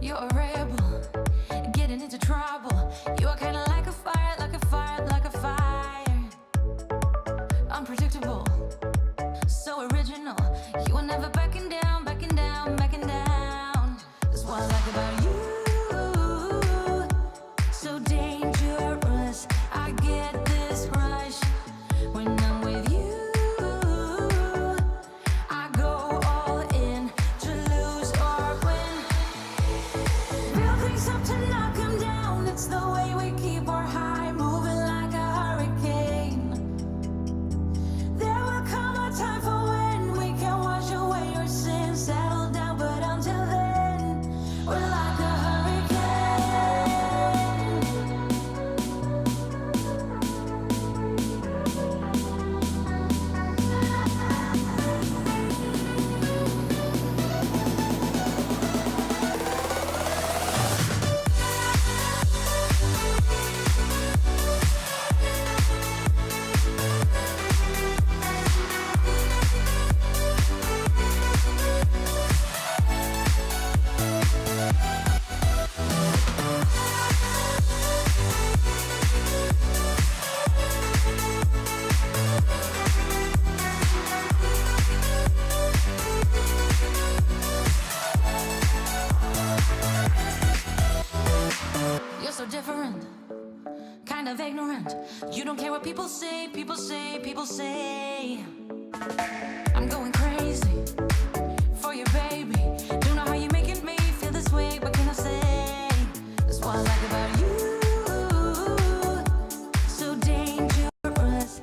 You're a rebel, getting into trouble. You are kinda like a fire, like a fire, like a fire. Unpredictable, so original. You are never backing down, backing down, backing down. That's what I like about you. So dangerous, I get this rush when I'm with you. I go all in to lose or win. Build things up to knock 'em down. It's the way we keep our high, moving like a hurricane. There will come a time for when we can wash away your sins, settle down, but until then, we're like a hurricane. You're so different, kind of ignorant. You don't care what people say, people say, people say. I'm going crazy for you, baby. Don't know how you're making me feel this way. What can I say? That's what I like about you. So dangerous.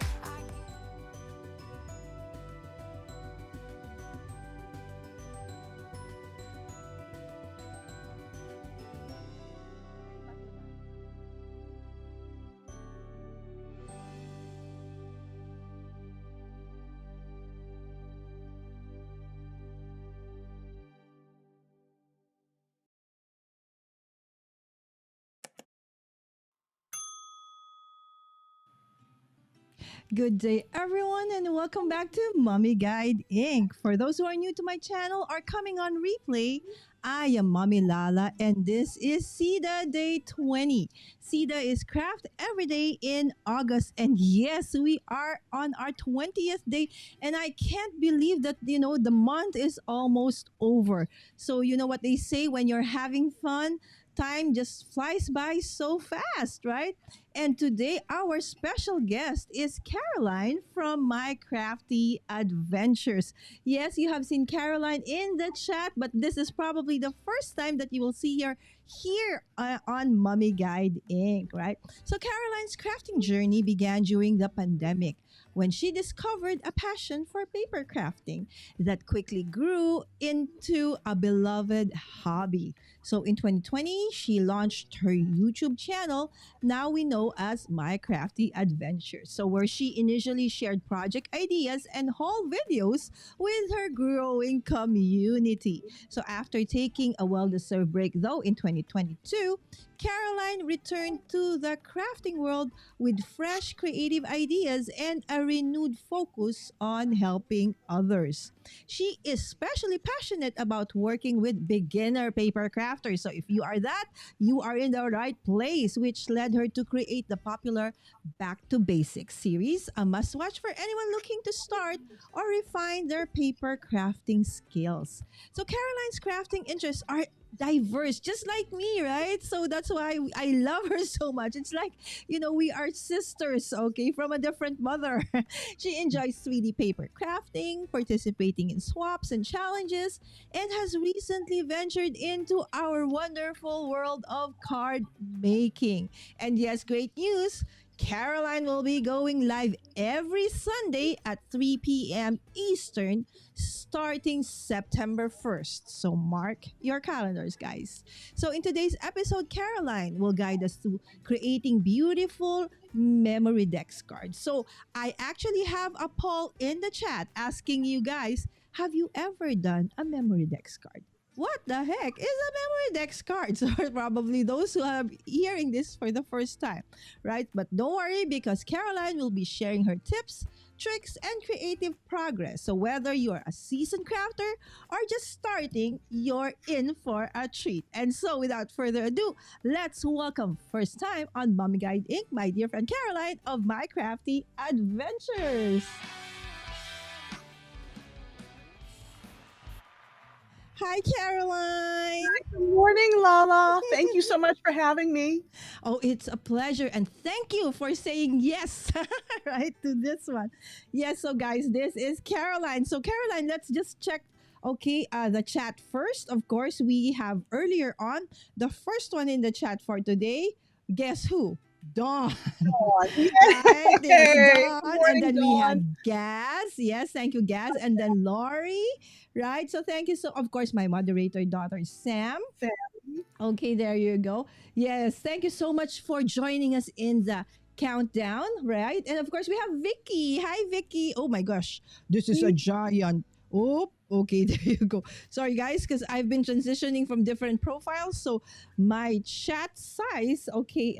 Good day, everyone, and welcome back to Mommy Guide Inc. For those who are new to my channel or coming on replay, I am Mommy Lala, and this is CEDA Day 20. CEDA is Craft Every Day in August, and yes, we are on our 20th day, and I can't believe that, the month is almost over. So, you know what they say, when you're having fun, time just flies by so fast, right? And today, our special guest is Caroline from My Crafty Adventures. Yes, you have seen Caroline in the chat, but this is probably the first time that you will see her here on Mummy Guide Inc., right? So, Caroline's crafting journey began during the pandemic when she discovered a passion for paper crafting that quickly grew into a beloved hobby. So, in 2020, she launched her YouTube channel, now we know as My Crafty Adventures. So, where she initially shared project ideas and haul videos with her growing community. So, after taking a well deserved break, though, in 2022, Caroline returned to the crafting world with fresh creative ideas and a renewed focus on helping others. She is especially passionate about working with beginner paper crafters. So if you are that, you are in the right place, which led her to create the popular Back to Basics series, a must watch for anyone looking to start or refine their paper crafting skills. So Caroline's crafting interests are diverse, just like me, right? So that's why I love her so much. It's like, we are sisters, okay, from a different mother. She enjoys 3D paper crafting, participating in swaps and challenges, and has recently ventured into our wonderful world of card making. And yes, great news. Caroline will be going live every Sunday at 3 p.m. Eastern starting September 1st. So mark your calendars, guys. So in today's episode, Caroline will guide us through creating beautiful MemoryDex cards. So I actually have a poll in the chat asking you guys, have you ever done a MemoryDex card? what the heck is a memory dex card? So probably those who are hearing this for the first time, right? But don't worry because Caroline will be sharing her tips, tricks, and creative progress. So whether you're a seasoned crafter or just starting, you're in for a treat. And so without further ado, let's welcome first time on Mommy Guide Inc. my dear friend Caroline of My Crafty Adventures. Hi, Caroline. Good morning, Lala. Thank you so much for having me. Oh, it's a pleasure. And thank you for saying yes, right, to this one. Yes, so guys, this is Caroline. So, Caroline, let's just check. Okay, the chat first. Of course, we have earlier on the first one in the chat for today. Guess who? Dawn. Right, there's Yay! Dawn. Good And morning, then we Dawn. had Gaz. Yes, thank you, Gaz. And then Lori. Right. So thank you. So, of course, my moderator daughter, Sam. Sam. Okay, there you go. Yes, thank you so much for joining us in the countdown, right? And of course, we have Vicky. Hi, Vicky. Oh my gosh, this is a giant. Oh, okay, there you go. Sorry, guys, because I've been transitioning from different profiles, so my chat size, okay,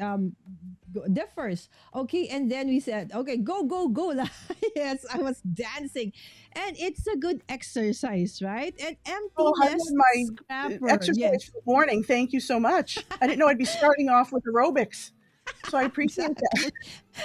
differs. Okay, and then we said, okay, go, go, go. Yes, I was dancing, and it's a good exercise, right? And Oh, I emptiness did my scrapper. exercise Yes. for the morning. Thank you so much. I didn't know I'd be starting off with aerobics, so I appreciate that. Exactly.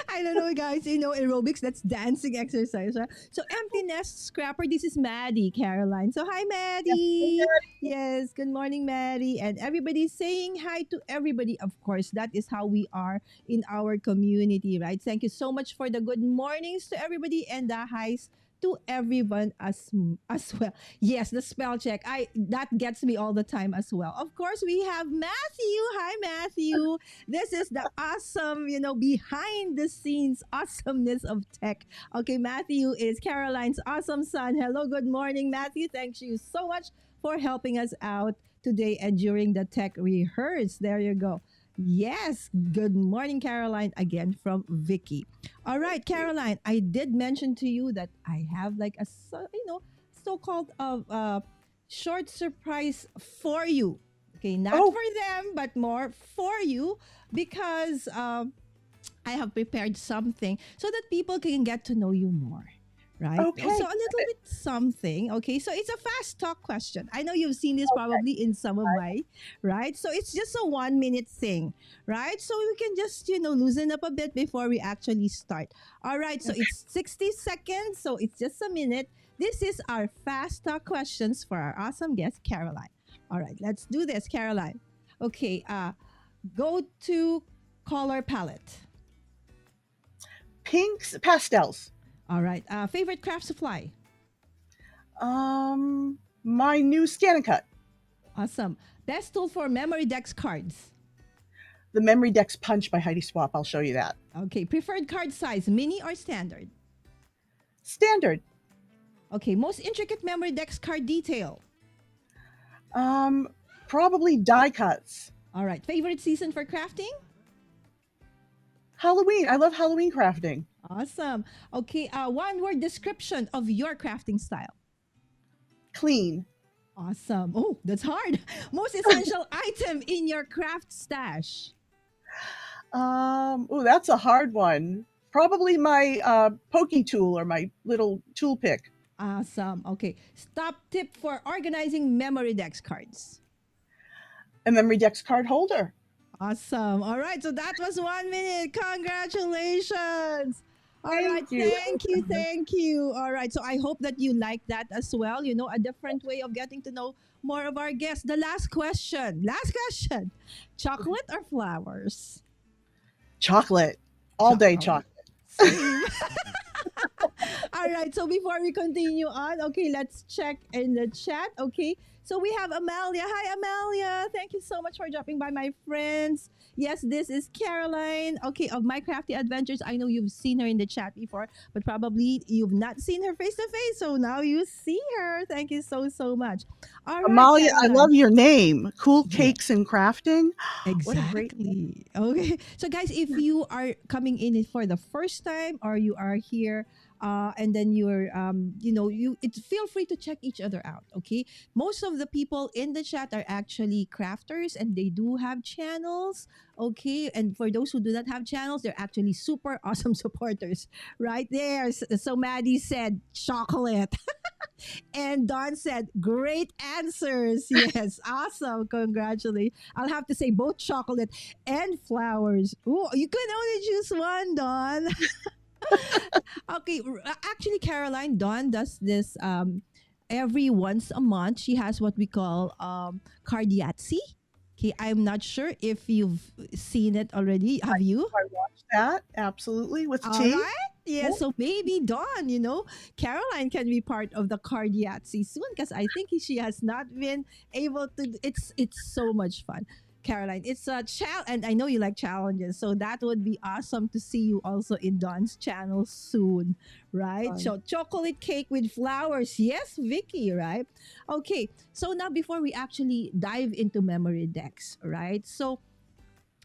I don't know, guys. You know, aerobics, that's dancing exercise, right? So, empty nest scrapper, this is Maddie, Caroline. So, hi, Maddie. Yes, good morning, Maddie. And everybody's saying hi to everybody. Of course, that is how we are in our community, right? Thank you so much for the good mornings to everybody and the highs to everyone as well. Yes, the spell check. I that gets me all the time as well. Of course, we have Matthew. Hi, Matthew. This is the awesome, behind the scenes awesomeness of tech. Okay, Matthew is Caroline's awesome son. Hello, good morning, Matthew. Thank you so much for helping us out today and during the tech rehearse. There you go. Yes, good morning, Caroline, again from Vicky. All right, Caroline, I did mention to you that I have like a so-called short surprise for you. Okay, not Oh, for them, but more for you because I have prepared something so that people can get to know you more. Right? okay. So a little bit something. Okay. So it's a fast talk question. I know you've seen this probably in some of my, right? So it's just a 1 minute thing, right? So we can just, loosen up a bit before we actually start. All right. So it's 60 seconds. So it's just a minute. This is our fast talk questions for our awesome guest, Caroline. All right. Let's do this, Caroline. Okay. Go to color palette. Pinks, pastels. All right. Favorite craft supply. My new Scan and Cut. Awesome. Best tool for MemoryDex cards. The MemoryDex Punch by Heidi Swap. I'll show you that. Okay. Preferred card size, mini or standard? Standard. Okay. Most intricate MemoryDex card detail. Probably die cuts. All right. Favorite season for crafting? Halloween. I love Halloween crafting. Awesome. Okay. One word description of your crafting style. Clean. Awesome. Oh, that's hard. Most essential item in your craft stash. Oh, that's a hard one. Probably my pokey tool or my little tool pick. Awesome. Okay. Top tip for organizing MemoryDex cards. A MemoryDex card holder. Awesome. All right. So that was 1 minute. Congratulations. All right. Thank you. Thank you. Thank you. All right. So I hope that you like that as well. A different way of getting to know more of our guests. The last question. Last question. Chocolate or flowers? Chocolate. All day Chocolate. chocolate. Same. All right. So before we continue on, okay, let's check in the chat. Okay. So we have Amalia. Hi, Amalia. Thank you so much for dropping by, my friends. Yes, this is Caroline. Okay, of My Crafty Adventures. I know you've seen her in the chat before, but probably you've not seen her face to face. So now you see her. Thank you so, so much. All right, Amalia, I Caroline. love your name. Cool Yeah. Cakes and Crafting. What a great Exactly. Okay. So, guys, if you are coming in for the first time or you are here, and then you're, feel free to check each other out. Okay. Most of of the people in the chat are actually crafters and they do have channels. Okay. And for those who do not have channels, they're actually super awesome supporters right there. So Maddie said chocolate. And Don said, great answers. Yes, awesome. Congratulations. I'll have to say both chocolate and flowers. Oh, you can only choose one, Don. Okay, actually, Caroline, Dawn does this every once a month. She has what we call cardiatsy. Okay, I'm not sure if you've seen it already. Have you? I watched that absolutely with All tea. right. Yeah, Oh, so maybe Dawn, Caroline can be part of the cardiatsy soon because I think she has not been able to. It's so much fun. Caroline, it's a challenge, and I know you like challenges, so that would be awesome to see you also in Dawn's channel soon, right? fun. So chocolate cake with flowers, yes, Vicky, right? Okay, so now before we actually dive into memory decks, right? So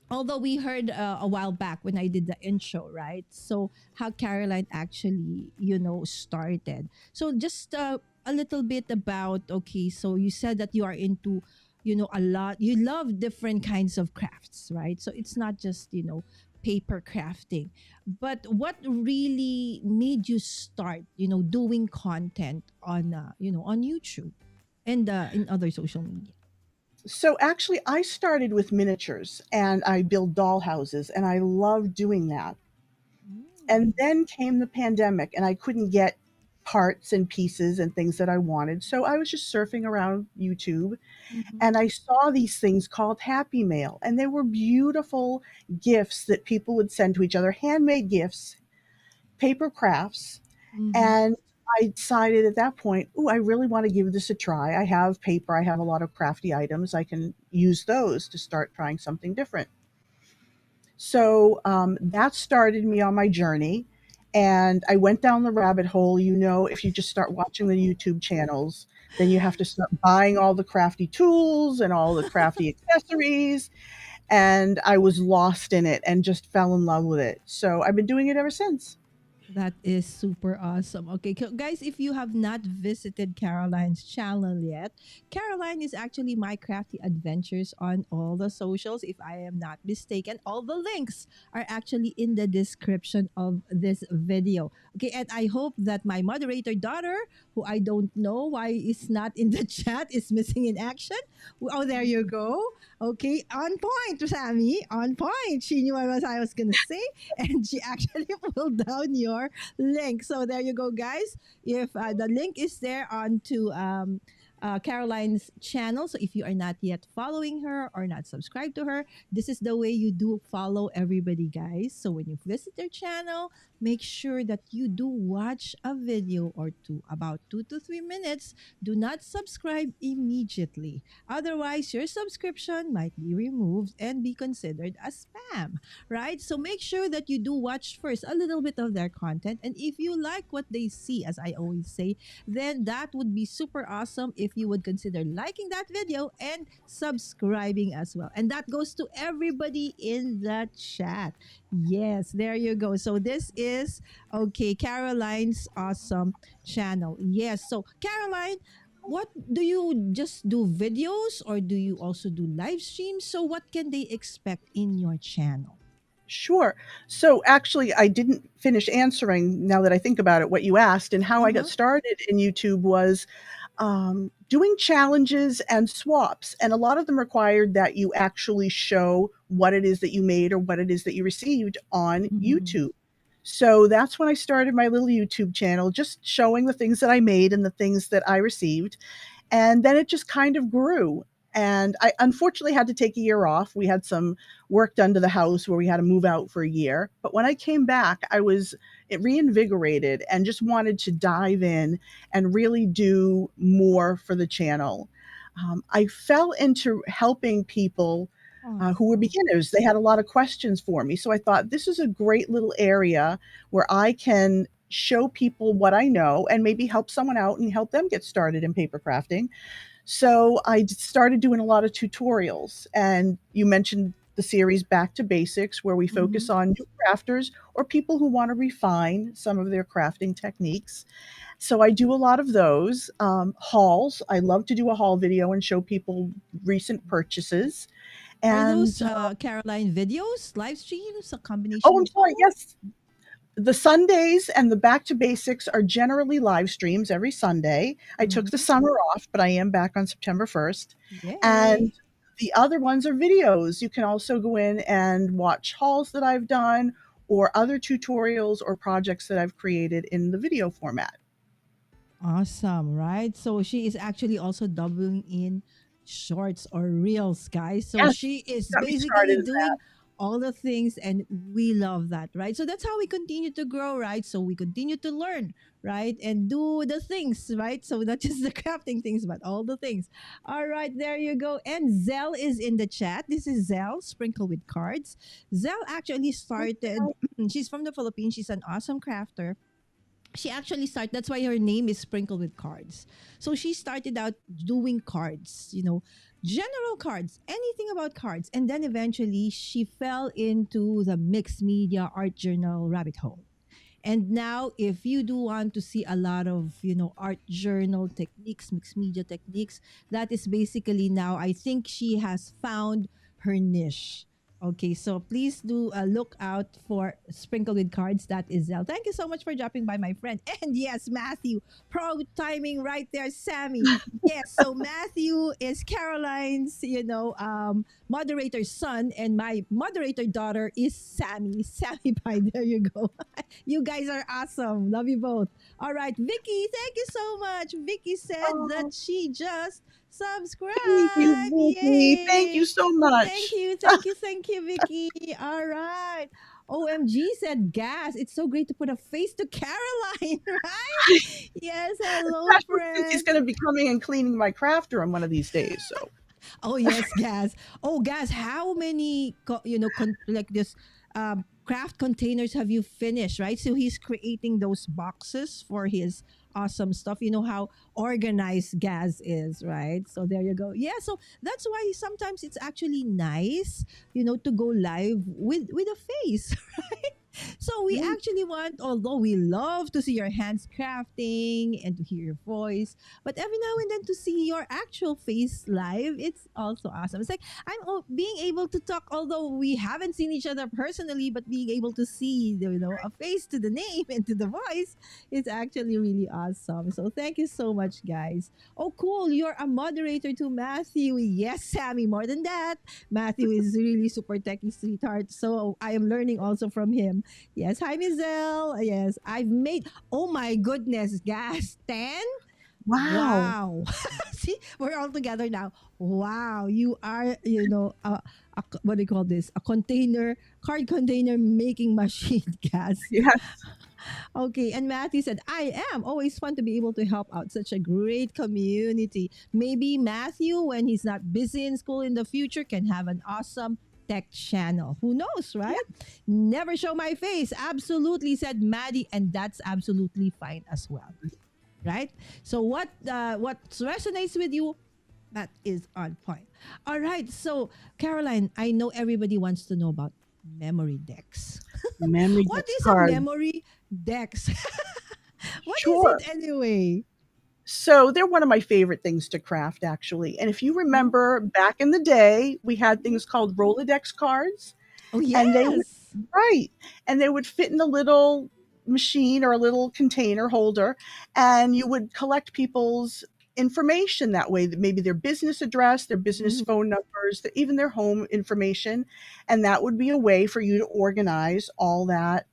although we heard a while back when I did the intro, right? So how Caroline actually, started. So just a little bit about, okay, so you said that you are into, a lot, you love different kinds of crafts, right? So it's not just, paper crafting. But what really made you start, doing content on, on YouTube and in other social media? So actually, I started with miniatures and I build doll houses, and I love doing that. And Mm. then came the pandemic, and I couldn't get parts and pieces and things that I wanted. So I was just surfing around YouTube, Mhm. and I saw these things called Happy Mail, and they were beautiful gifts that people would send to each other, handmade gifts, paper crafts. Mhm. And I decided at that point, oh, I really want to give this a try. I have paper, I have a lot of crafty items. I can use those to start trying something different. So that started me on my journey. And I went down the rabbit hole. If you just start watching the YouTube channels, then you have to start buying all the crafty tools and all the crafty accessories. And I was lost in it and just fell in love with it. So I've been doing it ever since. That is super awesome. Okay, guys, if you have not visited Caroline's channel yet, Caroline is actually my crafty adventures on all the socials. If I am not mistaken, all the links are actually in the description of this video. Okay, and I hope that my moderator daughter, who I don't know why is not in the chat, is missing in action. Oh, there you go. Okay, on point, Sammy. On point. She knew what I was gonna say, and she actually pulled down your link. So there you go, guys. If the link is there onto Caroline's channel. So if you are not yet following her or not subscribed to her, this is the way you do follow everybody, guys. So when you visit their channel, make sure that you do watch a video or two, about 2 to 3 minutes. Do not subscribe immediately. Otherwise, your subscription might be removed and be considered as spam, right? So make sure that you do watch first a little bit of their content. And if you like what they see, as I always say, then that would be super awesome if you would consider liking that video and subscribing as well. And that goes to everybody in the chat. Yes, there you go. So this is okay, Caroline's awesome channel. Yes. So Caroline, what do you just do videos or do you also do live streams? So what can they expect in your channel? Sure. So actually, I didn't finish answering now that I think about it what you asked. And how I got Uh-huh. started in YouTube was doing challenges and swaps. And a lot of them required that you actually show what it is that you made or what it is that you received on Mhm. YouTube. So that's when I started my little YouTube channel, just showing the things that I made and the things that I received. And then it just kind of grew. And I unfortunately had to take a year off. We had some work done to the house where we had to move out for a year. But when I came back, I was reinvigorated and just wanted to dive in and really do more for the channel. I fell into helping people who were Awesome. beginners. They had a lot of questions for me. So I thought this is a great little area where I can show people what I know and maybe help someone out and help them get started in paper crafting. So I started doing a lot of tutorials. And you mentioned the series Back to Basics, where we focus Mhm. on new crafters or people who want to refine some of their crafting techniques. So I do a lot of those. Hauls. I love to do a haul video and show people recent purchases. Are And those Caroline videos, live streams, a combination oh, I'm of sorry. both? Yes, the Sundays and the Back to Basics are generally live streams every Sunday. I took the Mhm. summer off, but I am back on September 1st. And Yay. the other ones are videos. You can also go in and watch hauls that I've done or other tutorials or projects that I've created in the video format. Awesome, right? So she is actually also doubling in shorts or reels, guys. So Yes, she is got me basically started in that. doing all the things, and we love that, right? So that's how we continue to grow, right? So we continue to learn, right? And do the things, right? So not just the crafting things, but all the things. All right, there you go. And Zell is in the chat. This is Zell, Sprinkle with Cards. Zell actually started, she's from the Philippines. She's an awesome crafter. She actually started, that's why her name is Sprinkled with Cards. So she started out doing cards, general cards, anything about cards, and then eventually she fell into the mixed media art journal rabbit hole. And now, if you do want to see a lot of, art journal techniques, mixed media techniques, that is basically now, I think she has found her niche. Okay, so please do look out for Sprinkle with Cards. That is Zell. Thank you so much for dropping by, my friend. And yes, Matthew, pro timing right there, Sammy. Yes, so Matthew is Caroline's, moderator's son, and my moderator daughter is Sammy. Sammy Pie, there you go. You guys are awesome. Love you both. All right, Vicky, thank you so much. Vicky said Oh, that she just thank you, subscribed. Vicky. Thank you Yay. so Thank much. you, thank you, thank you, Vicky. All right. OMG said gas. It's so great to put a face to Caroline, right? Yes, hello, Especially since he's friend. going to be coming and cleaning my crafter on one of these days. So Oh yes, gas. Oh, gas. How many, like this, craft containers have you finished? Right. So he's creating those boxes for his awesome stuff. You know how organized gas is, right? So there you go. Yeah. So that's why sometimes it's actually nice, to go live with a face, right? So we yeah. actually want, although we love to see your hands crafting and to hear your voice, but every now and then to see your actual face live, it's also awesome. It's like being able to talk, although we haven't seen each other personally, but being able to see, a face to the name and to the voice, is actually really awesome. So thank you so much, guys. Oh, cool. You're a moderator to Matthew. Yes, Sammy, more than that. Matthew is really super techie sweetheart. So I am learning also from him. Yes, hi, Mizelle. Yes, I've made, oh my goodness, gas 10? Wow. Wow. See, we're all together now. Wow. You are, what do you call this? A card container making machine, gas. Yes. Okay. And Matthew said, I am always fun to be able to help out such a great community. Maybe Matthew, when he's not busy in school in the future, can have an awesome tech channel. Who knows, right? Never show my face. Absolutely, said Maddie. And that's absolutely fine as well. Right? So what resonates with you, that is on point. All right. So Caroline, I know everybody wants to know about memory decks. Memory What Dex is a card. memory decks? What is Sure. it anyway? So they're one of my favorite things to craft, actually. And if you Mhm, remember back in the day, we had mhm. things called Rolodex cards, Oh and they would, yes. right, and they would fit in a little machine or a little container holder, and you would collect people's information that way, that maybe their business address, their business Mhm, phone numbers, even their home information, and that would be a way for you to organize all that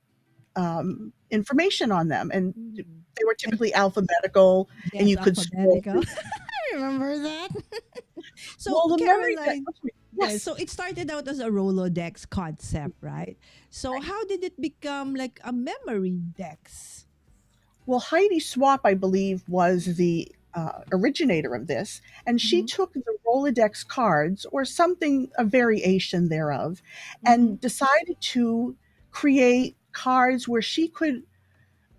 information on them. And mhm. they were And typically alphabetical, and yes, you could scroll alphabetical. through. I remember that. So Well, the memory deck, Caroline, yes, yes. so it started out as a Rolodex concept, right? So how did it become like a memory dex? Well, Heidi Swap, I believe, was the originator of this, and she Mm-hmm, took the Rolodex cards or something, a variation thereof, mm-hmm, and decided to create cards where she could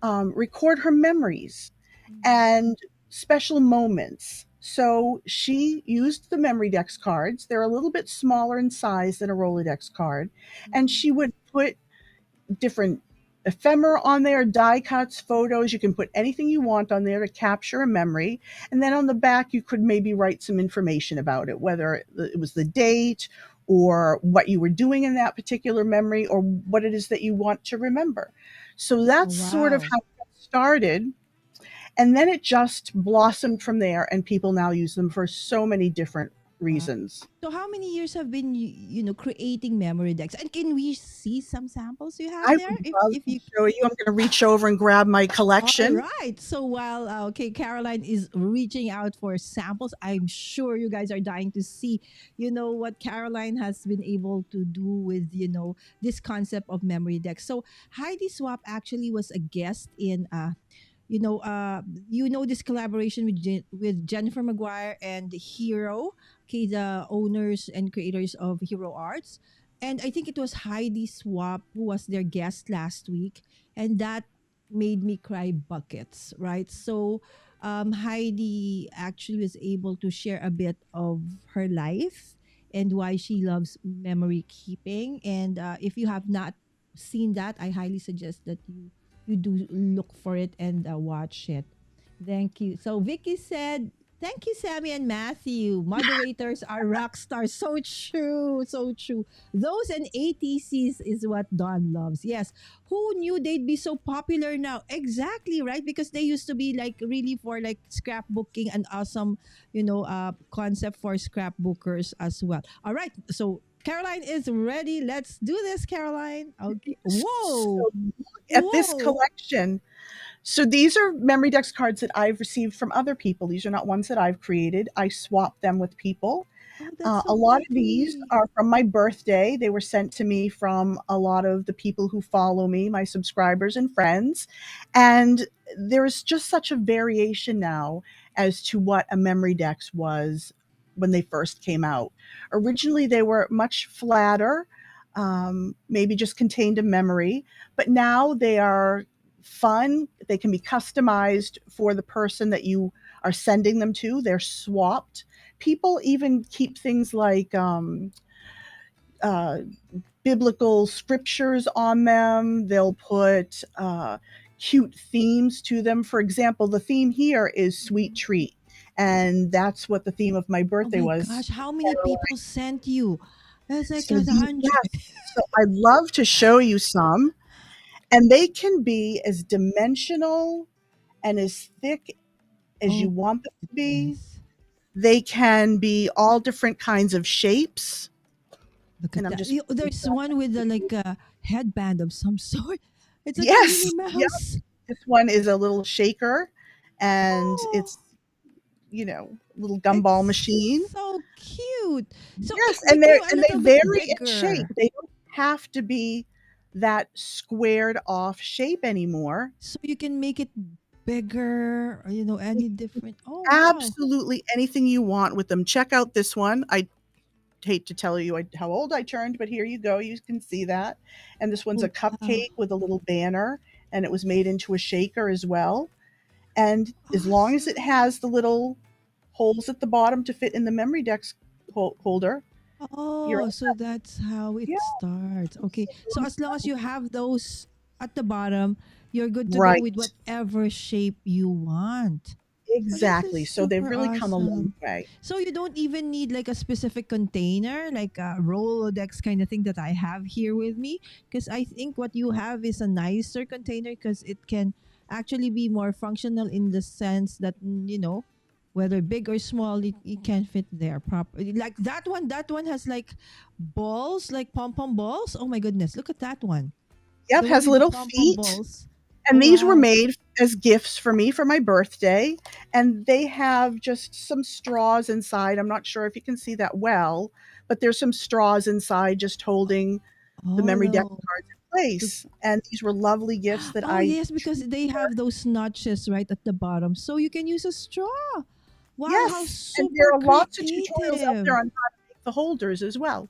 record her memories mm-hmm, and special moments. So she used the MemoryDex cards. They're a little bit smaller in size than a Rolodex card. And Mhm. she would put different ephemera on there, die cuts, photos. You can put anything you want on there to capture a memory. And then on the back, you could maybe write some information about it, whether it was the date or what you were doing in that particular memory or what it is that you want to remember. So Oh, that's sort of wow. how it got started. And then it just blossomed from there, and people now use them for so many different Wow. reasons. So how many years have been creating memory decks? And can we see some samples you have I there? would If love if to you show you. I'm going to reach over and grab my All collection. right. So while okay, Caroline is reaching out for samples, I'm sure you guys are dying to see, what Caroline has been able to do with, this concept of memory decks. So Heidi Swap actually was a guest in this collaboration with with Jennifer Maguire and Hero, okay, the owners and creators of Hero Arts. And I think it was Heidi Swap who was their guest last week, and that made me cry buckets, right? So Heidi actually was able to share a bit of her life and why she loves memory keeping. And if you have not seen that, I highly suggest that you do look for it and watch it. Thank you. So Vicky said, "Thank you, Sammy and Matthew. Moderators are rock stars." So true, so true. Those and ATCs is what Don loves. Yes. Who knew they'd be so popular now? Exactly, right? Because they used to be like really for like scrapbooking, and awesome, concept for scrapbookers as well. All right. So Caroline is ready. Let's do this, Caroline. Okay. Whoa. So at this Whoa. collection, so these are memory dex cards that I've received from other people. These are not ones that I've created. I swapped them with people. Oh, that's A so lot of these pretty. are from my birthday. They were sent to me from a lot of the people who follow me, my subscribers and friends. And there's just such a variation now as to what a memory dex was when they first came out. Originally, they were much flatter, maybe just contained a memory, but now they are fun. They can be customized for the person that you are sending them to. They're swapped. People even keep things like uh, biblical scriptures on them. They'll put cute themes to them. For example, the theme here is Sweet Treat. And that's what the theme of my Oh birthday my was. gosh, how many people sent you? It's like So a the hundred. yes, so I'd love to show you some, and they can be as dimensional and as thick as you Oh want them to be. goodness. They can be all different kinds of shapes, Look and at I'm that. just There's one with like a headband of some sort. It's like a yes, Minnie yep. Mouse. This one is a little shaker, and Oh, it's little gumball machine. it's so cute. So Yes, they grew a and they little bit vary in shape. bigger. They don't have to be that squared off shape anymore. So you can make it bigger, or, any different. Oh, wow. Absolutely anything you want with them. Check out this one. I hate to tell you how old I turned, but here you go. You can see that. And this one's a Oh, wow. cupcake with a little banner, and it was made into a shaker as well. And as long as it Awesome. has the little holes at the bottom to fit in the memory dex holder, you're Oh, all so that's how it yeah, starts. Okay. so So as long as you have those at the bottom, you're good to go with right. whatever shape you want. Oh, this is Exactly. So they've super really come a long awesome. way. So you don't even need like a specific container, like a Rolodex kind of thing that I have here with me. Because I think what you have is a nicer container because it can actually be more functional in the sense that, whether big or small, it can fit there properly. Like that one has like balls, like pom pom balls. Oh my goodness, look at that one. Yep, The one has with the little pom pom feet. balls. Oh, And these were wow. made as gifts for me for my birthday. And they have just some straws inside. I'm not sure if you can see that well, but there's some straws inside just holding the Oh, memory deck no. cards in To place. And these were lovely gifts that Oh I yes, because they have those notches right at the bottom, so you can use a straw. Wow, how yes, and there super are lots of tutorials out there creative! on how to make the holders as well.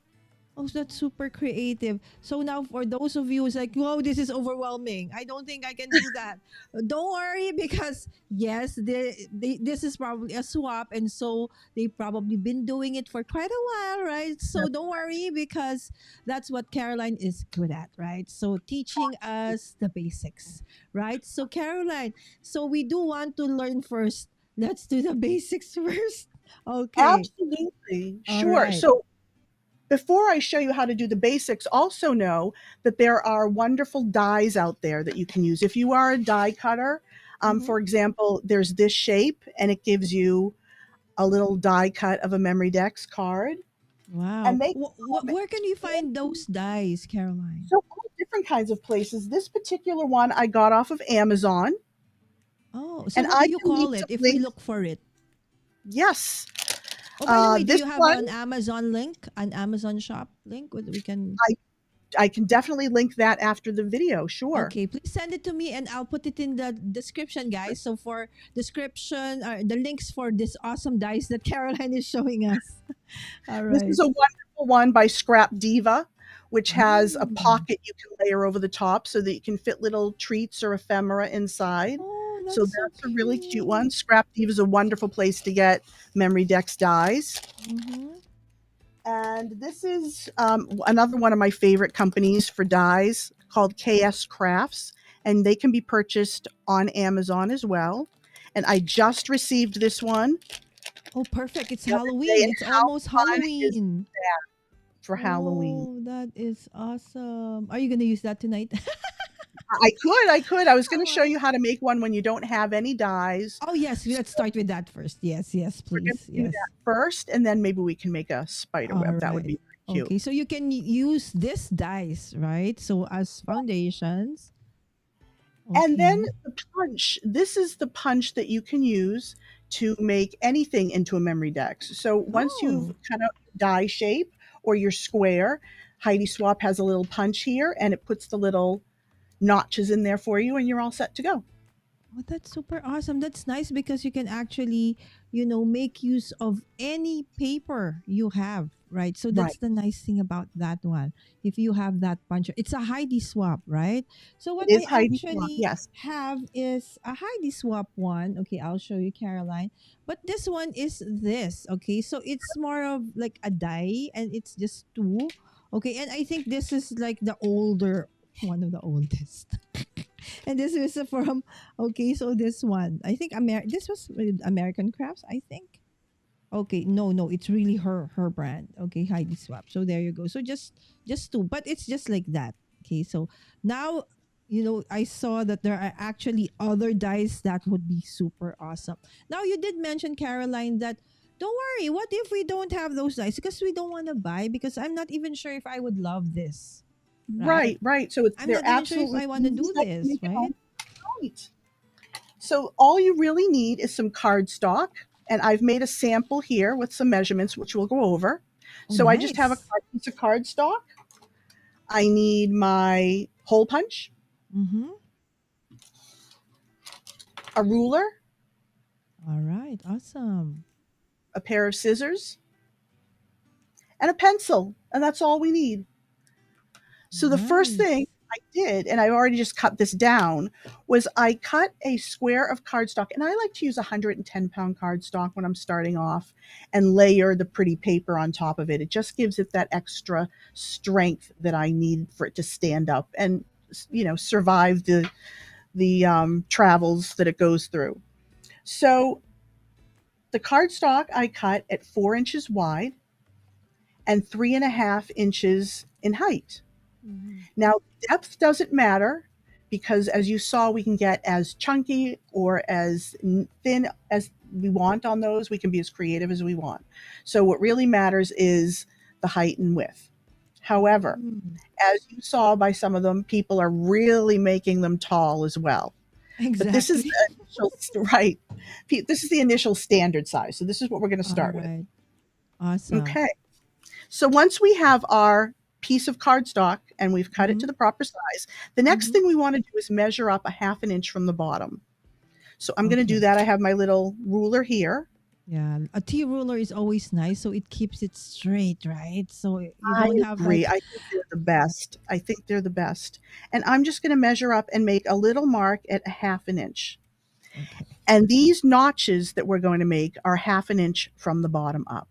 Oh, that's super creative. So now for those of you who's like, whoa, this is overwhelming. I don't think I can do that. Don't worry because yes, this is probably a swap and so they've probably been doing it for quite a while, right? So don't worry because that's what Caroline is good at, right? So teaching us the basics, right? So Caroline, so we do want to learn first. Let's do the basics first. Okay. Absolutely. All Sure. right. So before I show you how to do the basics, also know that there are wonderful dies out there that you can use. If you are a die cutter, Mm-hmm. for example, there's this shape and it gives you a little die cut of a MemoryDex card. Wow. And they come Where can you find in those dies, Caroline? so all different kinds of places. This particular one I got off of Amazon, Oh, so and what do I you can leave call it some if we links. look for it? Yes. Oh, by the way, do This you have one, an Amazon link, an Amazon shop link? We can. I, I can definitely link that after the video. Sure. Okay, please send it to me and I'll put it in the description, guys. So for description, the links for this awesome dice that Caroline is showing us. All This right. is a wonderful one by Scrap Diva, which has a Mm. pocket you can layer over the top so that you can fit little treats or ephemera inside. Oh, So that's so that's a really cute one. cute. Scrap Diva is a wonderful place to get MemoryDex dies. Mm-hmm. And this is another one of my favorite companies for dies called KS Crafts, and they can be purchased on Amazon as well. And I just received this one Oh, perfect. It's the other day, Halloween. and It's how almost fun is Halloween. that for Halloween? Oh, that is awesome. Are you going to use that tonight? I could. I was going to show Oh, you how to make one when you don't have any dies. oh, yes. So Let's start with that first. Yes, yes, we're going please. to do Yes. that first, and then maybe we can make a spider All web. That would right. be cute. Okay. So you can use this dice, right? So as foundations. And then Okay. the punch. This is the punch that you can use to make anything into a memory dex. So once you've Oh, cut out your die shape or your square, Heidi Swap has a little punch here, and it puts the little notches in there for you, and you're all set to go. oh, that's super awesome. That's nice because you can actually, make use of any paper you have, right? So Right. that's the nice thing about that one. If you have that puncher, it's a Heidi swap, right? So what It is I Heidi Swap. actually Yes. have is a Heidi swap one. Okay, I'll show you, Caroline. But this one is this. Okay, so it's more of like a die, and it's just two. Okay, and I think this is like the older one of the oldest. And this is from okay, so this one. I think this was with American Crafts, I think. Okay, no, it's really her brand. Okay, Heidi Swap. So there you go. So just two, but it's just like that. Okay, so now I saw that there are actually other dice that would be super awesome. Now you did mention, Caroline, that don't worry, what if we don't have those dice because we don't want to buy because I'm not even sure if I would love this, right? Right, right. So I'm they're not even sure if absolutely I want to easy, do like to this, make at right? home. Right. So all you really need is some cardstock, and I've made a sample here with some measurements, which we'll go over. Oh, So I just have a nice. piece of cardstock. I need my hole punch, Mm-hmm. a ruler, All right. Awesome. a pair of scissors, and a pencil, and that's all we need. So the first thing Nice. I did, and I already just cut this down, was I cut a square of cardstock, and I like to use 110-pound cardstock when I'm starting off and layer the pretty paper on top of it. It just gives it that extra strength that I need for it to stand up and survive the travels that it goes through. So the cardstock I cut at 4 inches wide and 3.5 inches in height. Mhm. Now, depth doesn't matter because, as you saw, we can get as chunky or as thin as we want on those. We can be as creative as we want. So, what really matters is the height and width. However, Mm. as you saw by some of them, people are really making them tall as well. But this is Exactly. the initial, right. This is the initial standard size. So, this is what we're going to All start with. right. Awesome. Okay. So once we have our piece of cardstock and we've cut it Mm-hmm. to the proper size, the next Mm-hmm. thing we want to do is measure up a 1/2 inch from the bottom. So I'm going to do Okay. that. I have my little ruler here. Yeah, a T ruler is always nice, so it keeps it straight, right? So you I don't have agree. like, I think they're the best. I think they're the best. And I'm just going to measure up and make a little mark at a half an inch. okay, And these notches that we're going to make are half an inch from the bottom up.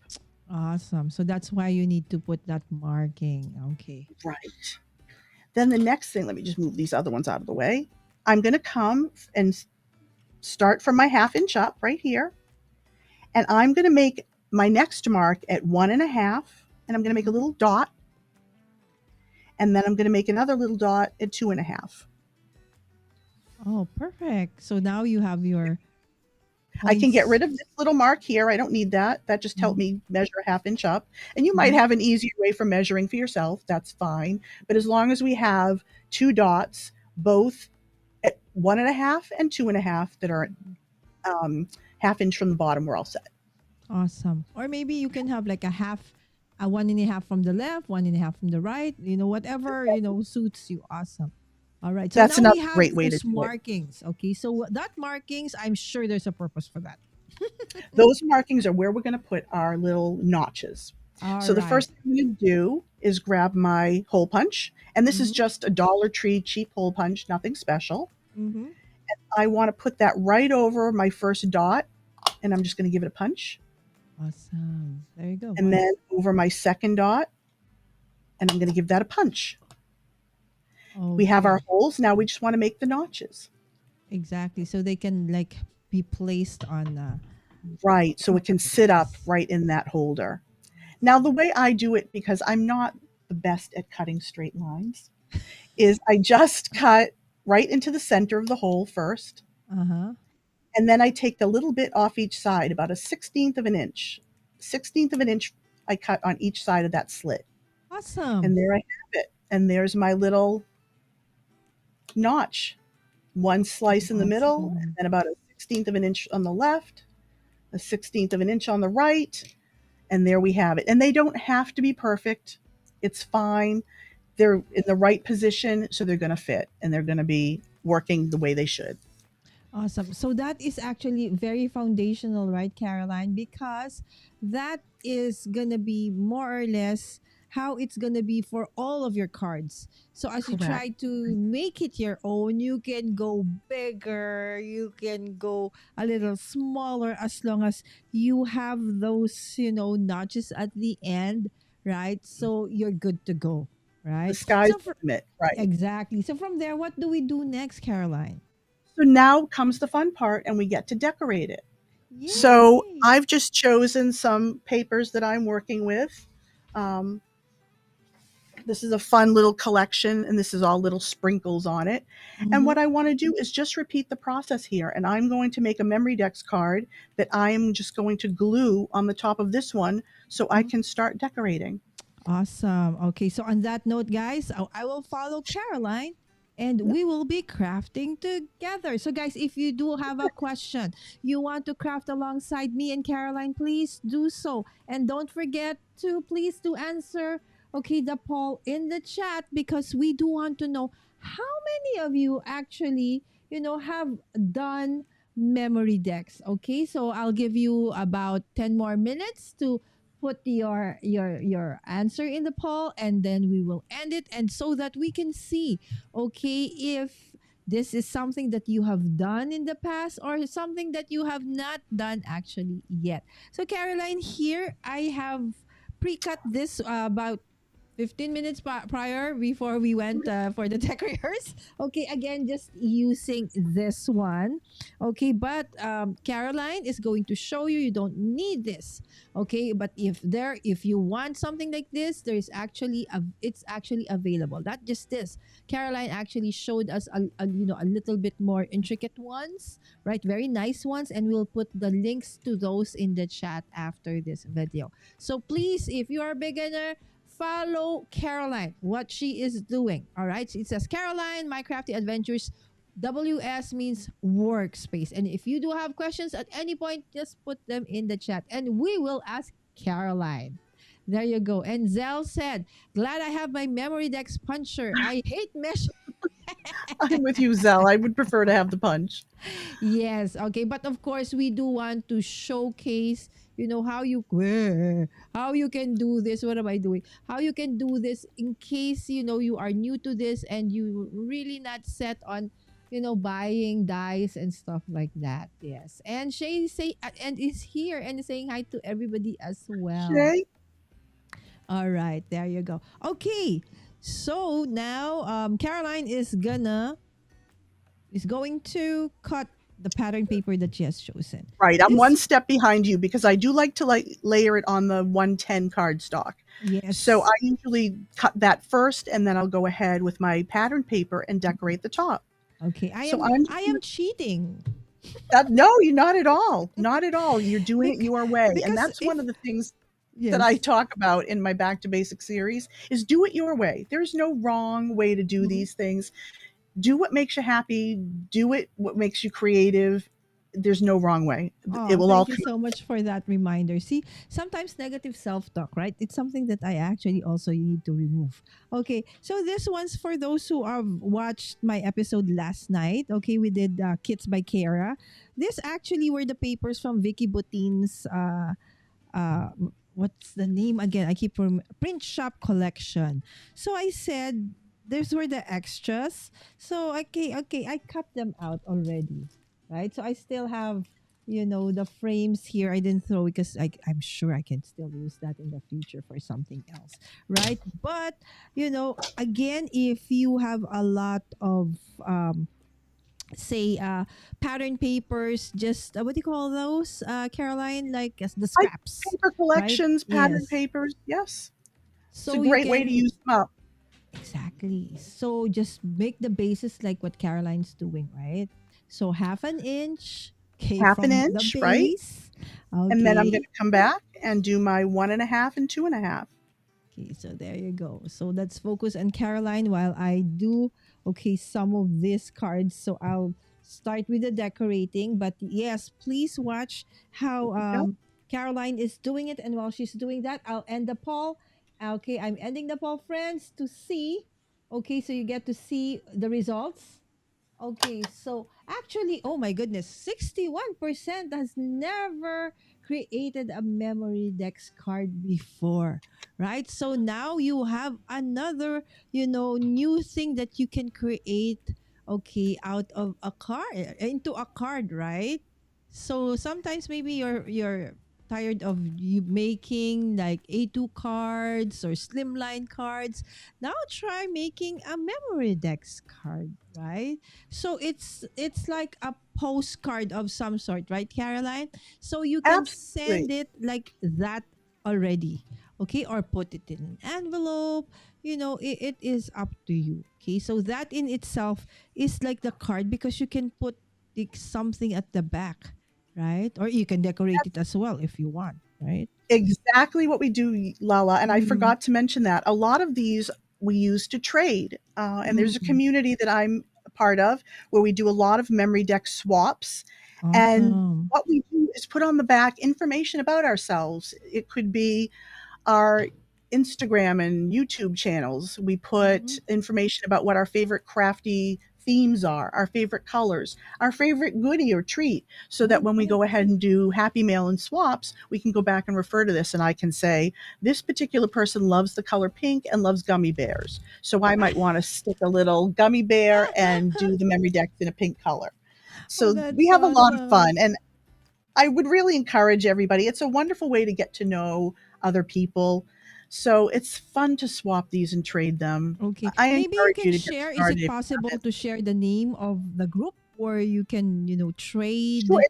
awesome. So that's why you need to put that marking. Okay. Right. Then the next thing, let me just move these other ones out of the way. I'm going to come and start from my half inch up right here. And I'm going to make my next mark at 1.5. And I'm going to make a little dot. And then I'm going to make another little dot at 2.5. Oh, perfect. So now you have your I can get points. rid of this little mark here. I don't need that. That just helped Mhm, me measure a half inch up. And you might mhm. have an easier way for measuring for yourself. That's fine. But as long as we have two dots, both at 1.5 and 2.5, that are half inch from the bottom, we're all set. Awesome. Or maybe you can have like a half, a one and a half from the left, one and a half from the right, whatever, suits you. Awesome. All right. So That's now we another have great way to those do it. markings. Okay. So that markings, I'm sure there's a purpose for that. Those markings are where we're going to put our little notches. All So the right. first thing I'm going to do is grab my hole punch. And this is Mm-hmm. just a Dollar Tree cheap hole punch, nothing special. Mm-hmm. I want to put that right over my first dot, and I'm just going to give it a punch. Awesome. There you go. And One. then over my second dot, and I'm going to give that a punch. We have our Okay. holes. Now we just want to make the notches. Exactly. So they can like be placed on Right. So it can sit up yes. right in that holder. Now, the way I do it, because I'm not the best at cutting straight lines, is I just cut right into the center of the hole first. Uh-huh. And then I take a little bit off each side, about a 16th of an inch. 16th of an inch I cut on each side of that slit. Awesome. And there I have it. And there's my little notch. One slice in the middle, and Awesome. then about a 16th of an inch on the left, a 16th of an inch on the right, and there we have it. And they don't have to be perfect. It's fine. They're in the right position, so they're going to fit and they're going to be working the way they should. Awesome. So that is actually very foundational, right, Caroline? Because that is going to be more or less how it's going to be for all of your cards. So as you Correct. try to make it your own, you can go bigger, you can go a little smaller as long as you have those, notches at the end, right? So you're good to go, The right? sky's So the limit, right? exactly. So from there, what do we do next, Caroline? So now comes the fun part, and we get to decorate it. So Yay! I've just chosen some papers that I'm working with. Um, this is a fun little collection, and this is all little sprinkles on it. And Mm-hmm. what I want to do is just repeat the process here. And I'm going to make a MemoryDex card that I am just going to glue on the top of this one so I can start decorating. Awesome. Okay, so on that note, guys, I will follow Caroline and we will be crafting together. So, guys, if you do have a question, you want to craft alongside me and Caroline, please do so. And don't forget to please to answer, okay, the poll in the chat because we do want to know how many of you actually, have done memory decks. Okay, so I'll give you about 10 more minutes to put your answer in the poll and then we will end it and so that we can see okay if this is something that you have done in the past or something that you have not done actually yet. So Caroline, here I have pre-cut this about 15 minutes prior before we went for the tech rehearse. Okay, again, just using this one. Okay, but Caroline is going to show you you don't need this. Okay, but if you want something like this, there's actually it's actually available. Not just this. Caroline actually showed us a little bit more intricate ones, right? Very nice ones, and we'll put the links to those in the chat after this video. So please, if you are a beginner, follow Caroline, what she is doing. All right. So it says Caroline, My Crafty Adventures. WS means workspace. And if you do have questions at any point, just put them in the chat and we will ask Caroline. There you go. And Zell said, glad I have my memory dex puncher. I hate mesh. I'm with you, Zell. I would prefer to have the punch. Yes, okay. But of course, we do want to showcase, how you can do this. What am I doing? How you can do this in case, you are new to this and you really not set on, buying dyes and stuff like that. Yes. And Shay and is here and is saying hi to everybody as well. Shay? All right, there you go. Okay. So now Caroline is going to cut the pattern paper that she has chosen. Right. I'm This one step behind you because I do like to layer it on the 110 cardstock. So yes. I usually cut that first and then I'll go ahead with my pattern paper and decorate the top. Okay. I So am I'm I am cheating. no, you're not at all. Not at all. You're doing it Bec- your way. And because that's if one of the things that I yes. talk about in my Back to Basics series is do it your way. There's no wrong way to do Mhm. these things. Do what makes you happy, do it what makes you creative. There's no wrong way. It Oh, will all thank you come so much for that reminder. See, sometimes negative self-talk, right? It's something that I actually also need to remove. Okay, so this one's for those who have watched my episode last night. Okay, we did Kits by Kara. This actually were the papers from Vicky Boutin's uh what's the name again? I keep print shop collection. So I said those were the extras. So okay, I cut them out already. Right? So I still have the frames here I didn't throw because I'm sure I can still use that in the future for something else, right? But again, if you have a lot of say pattern papers, just what do you call those, Caroline, like the I scraps, paper right? collections, pattern Yes, papers. Yes. It's a so you great way to can use them up. exactly, so just make the bases like what Caroline's doing, right? So half an inch, okay, Half an from the inch, right? base. And then I'm going Okay. to come back and do my 1.5 and 2.5. Okay, so there you go. So let's focus on Caroline while I do some of these cards. So I'll start with the decorating, but yes, please watch how Yep. Caroline is doing it, and while she's doing that, I'll end the poll. Okay, I'm ending the poll, friends, to see. Okay, so you get to see the results. Okay, so actually, oh my goodness, 61% has never created a memory dex card before, right? So now you have another, new thing that you can create, okay, out of a card, into a card, right? So sometimes maybe you're tired of you making like A2 cards or slimline cards. Now try making a memory dex card, right? So it's like a postcard of some sort, right, Caroline? So you can send Absolutely. it like that already, okay, or put it in an envelope. It is up to you. Okay, so that in itself is like the card because you can put like something at the back, right? Or you can decorate it as well if you want, right? Exactly what we do, Lala. And I Mm-hmm. forgot to mention that a lot of these we use to trade. And there's a Mm-hmm. community that I'm a part of where we do a lot of memory deck swaps. And Awesome. what we do is put on the back information about ourselves. It could be our Instagram and YouTube channels. We Mm-hmm. put information about what our favorite crafty themes are, our favorite colors, our favorite goodie or treat, so that Oh, when we go nice. ahead and do happy mail and swaps, we can go back and refer to this and I can say, this particular person loves the color pink and loves gummy bears. So I might want to stick a little gummy bear and do the memory deck in a pink color. Oh, So we that's have a lot of awesome. fun. And I would really encourage everybody. It's a wonderful way to get to know other people. So it's fun to swap these and trade them. Okay. I Maybe you encourage can you to get share. Is started it if you possible haven't. to share the name of the group or you can, Sure, trade?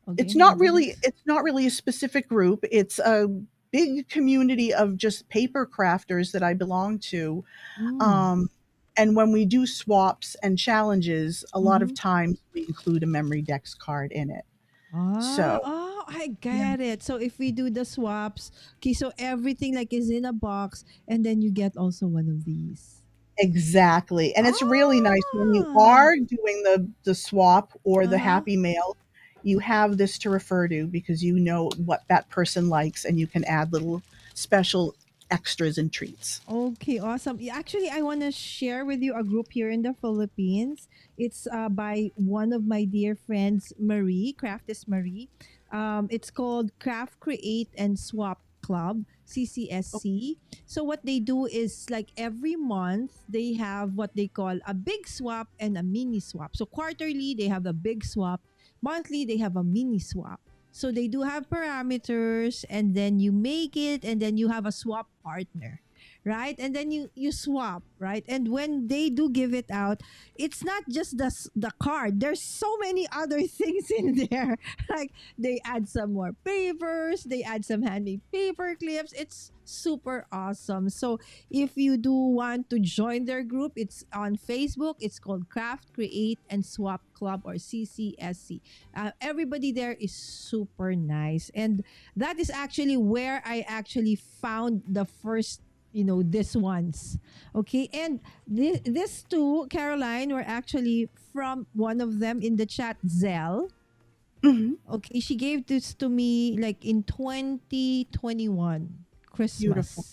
Okay, memory decks. it's not really a specific group. It's a big community of just paper crafters that I belong to. Mm. Um, and when we do swaps and challenges, a lot of Mm-hmm. times we include a memory dex card in it. Ah, So oh, I yeah. get it. So if we do the swaps, okay, so everything like is in a box and then you get also one of these. Exactly, and it's really nice when you Ah, are doing the swap or the uh-huh. happy mail, you have this to refer to because you know what that person likes and you can add little special extras and treats. Okay, awesome. Actually, I want to share with you a group here in the Philippines. It's by one of my dear friends, Marie. Craft is Marie. It's called Craft, Create, and Swap Club, CCSC. So what they do is like every month they have what they call a big swap and a mini swap. So quarterly they have a big swap, monthly they have a mini swap. So they do have parameters, and then you make it, and then you have a swap partner, right? And then you swap, right? And when they do give it out, it's not just the card. There's so many other things in there. Like they add some more papers, they add some handmade paper clips. It's super awesome. So if you do want to join their group, it's on Facebook. It's called Craft, Create, and Swap Club, or CCSC. Everybody there is super nice, and that is actually where I actually found the first, this ones. Okay, and this two, Caroline, were actually from one of them in the chat, Zell. Hmm. Okay, she gave this to me like in 2021 Christmas. Beautiful.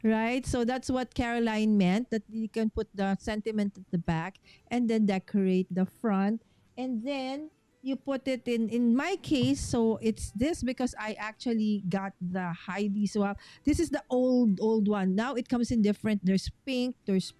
Right? So that's what Caroline meant, that you can put the sentiment at the back and then decorate the front, and then you put it in my case. So it's this because I actually got the Heidi swap. This is the old one. Now it comes in different. There's pink, there's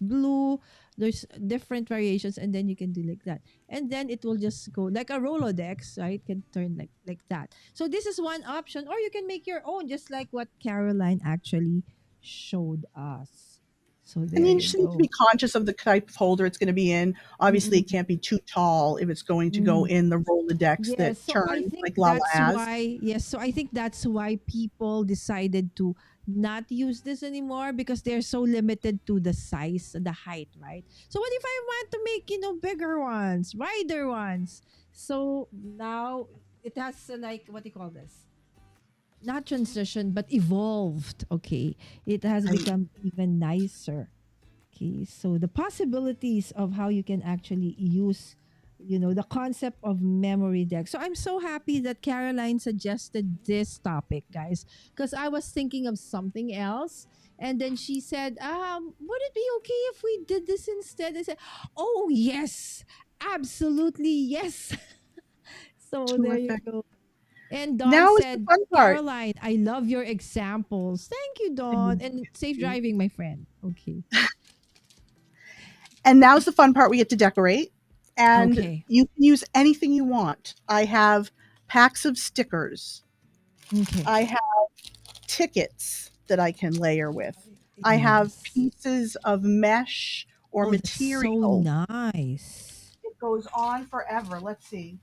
blue, there's different variations, and then you can do like that, and then it will just go like a Rolodex, right? Can turn like that. So this is one option, or you can make your own, just like what Caroline actually showed us. So And there you you just need to be go. conscious of the type of holder it's going to be in. Obviously, it Mm-mm. can't be too tall if it's going to go Mm. in the Rolodex that Yes, so I turns think like Lala that's has. why, yes, so I think that's why people decided to not use this anymore, because they're so limited to the size, the height, right? So what if I want to make, bigger ones, wider ones? So now it has like, what do you call this? Not transition, but evolved. Okay. It has I, become even nicer. Okay, so the possibilities of how you can actually use, the concept of memory deck. So I'm so happy that Caroline suggested this topic, guys, because I was thinking of something else. And then she said, would it be okay if we did this instead? I said, oh, yes, absolutely, yes. So there you terrific. go. And Dawn Now is the said, fun part. Caroline, I love your examples. Thank you, Dawn. And safe driving, my friend. Okay. And now's the fun part. We get to decorate, and Okay. you can use anything you want. I have packs of stickers. Okay. I have tickets that I can layer with. I have Yes. pieces of mesh or Oh, that's so material. nice. It goes on forever. Let's see.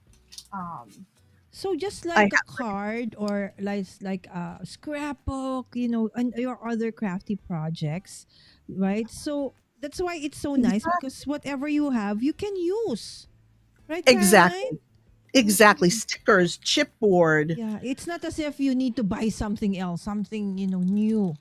So just I like a have card, or like a scrapbook, and your other crafty projects, right? So that's why it's so nice, because whatever you have, you can use, right, Caroline? exactly, exactly, Mhm. stickers, chipboard. Yeah, it's not as if you need to buy something else, something, new,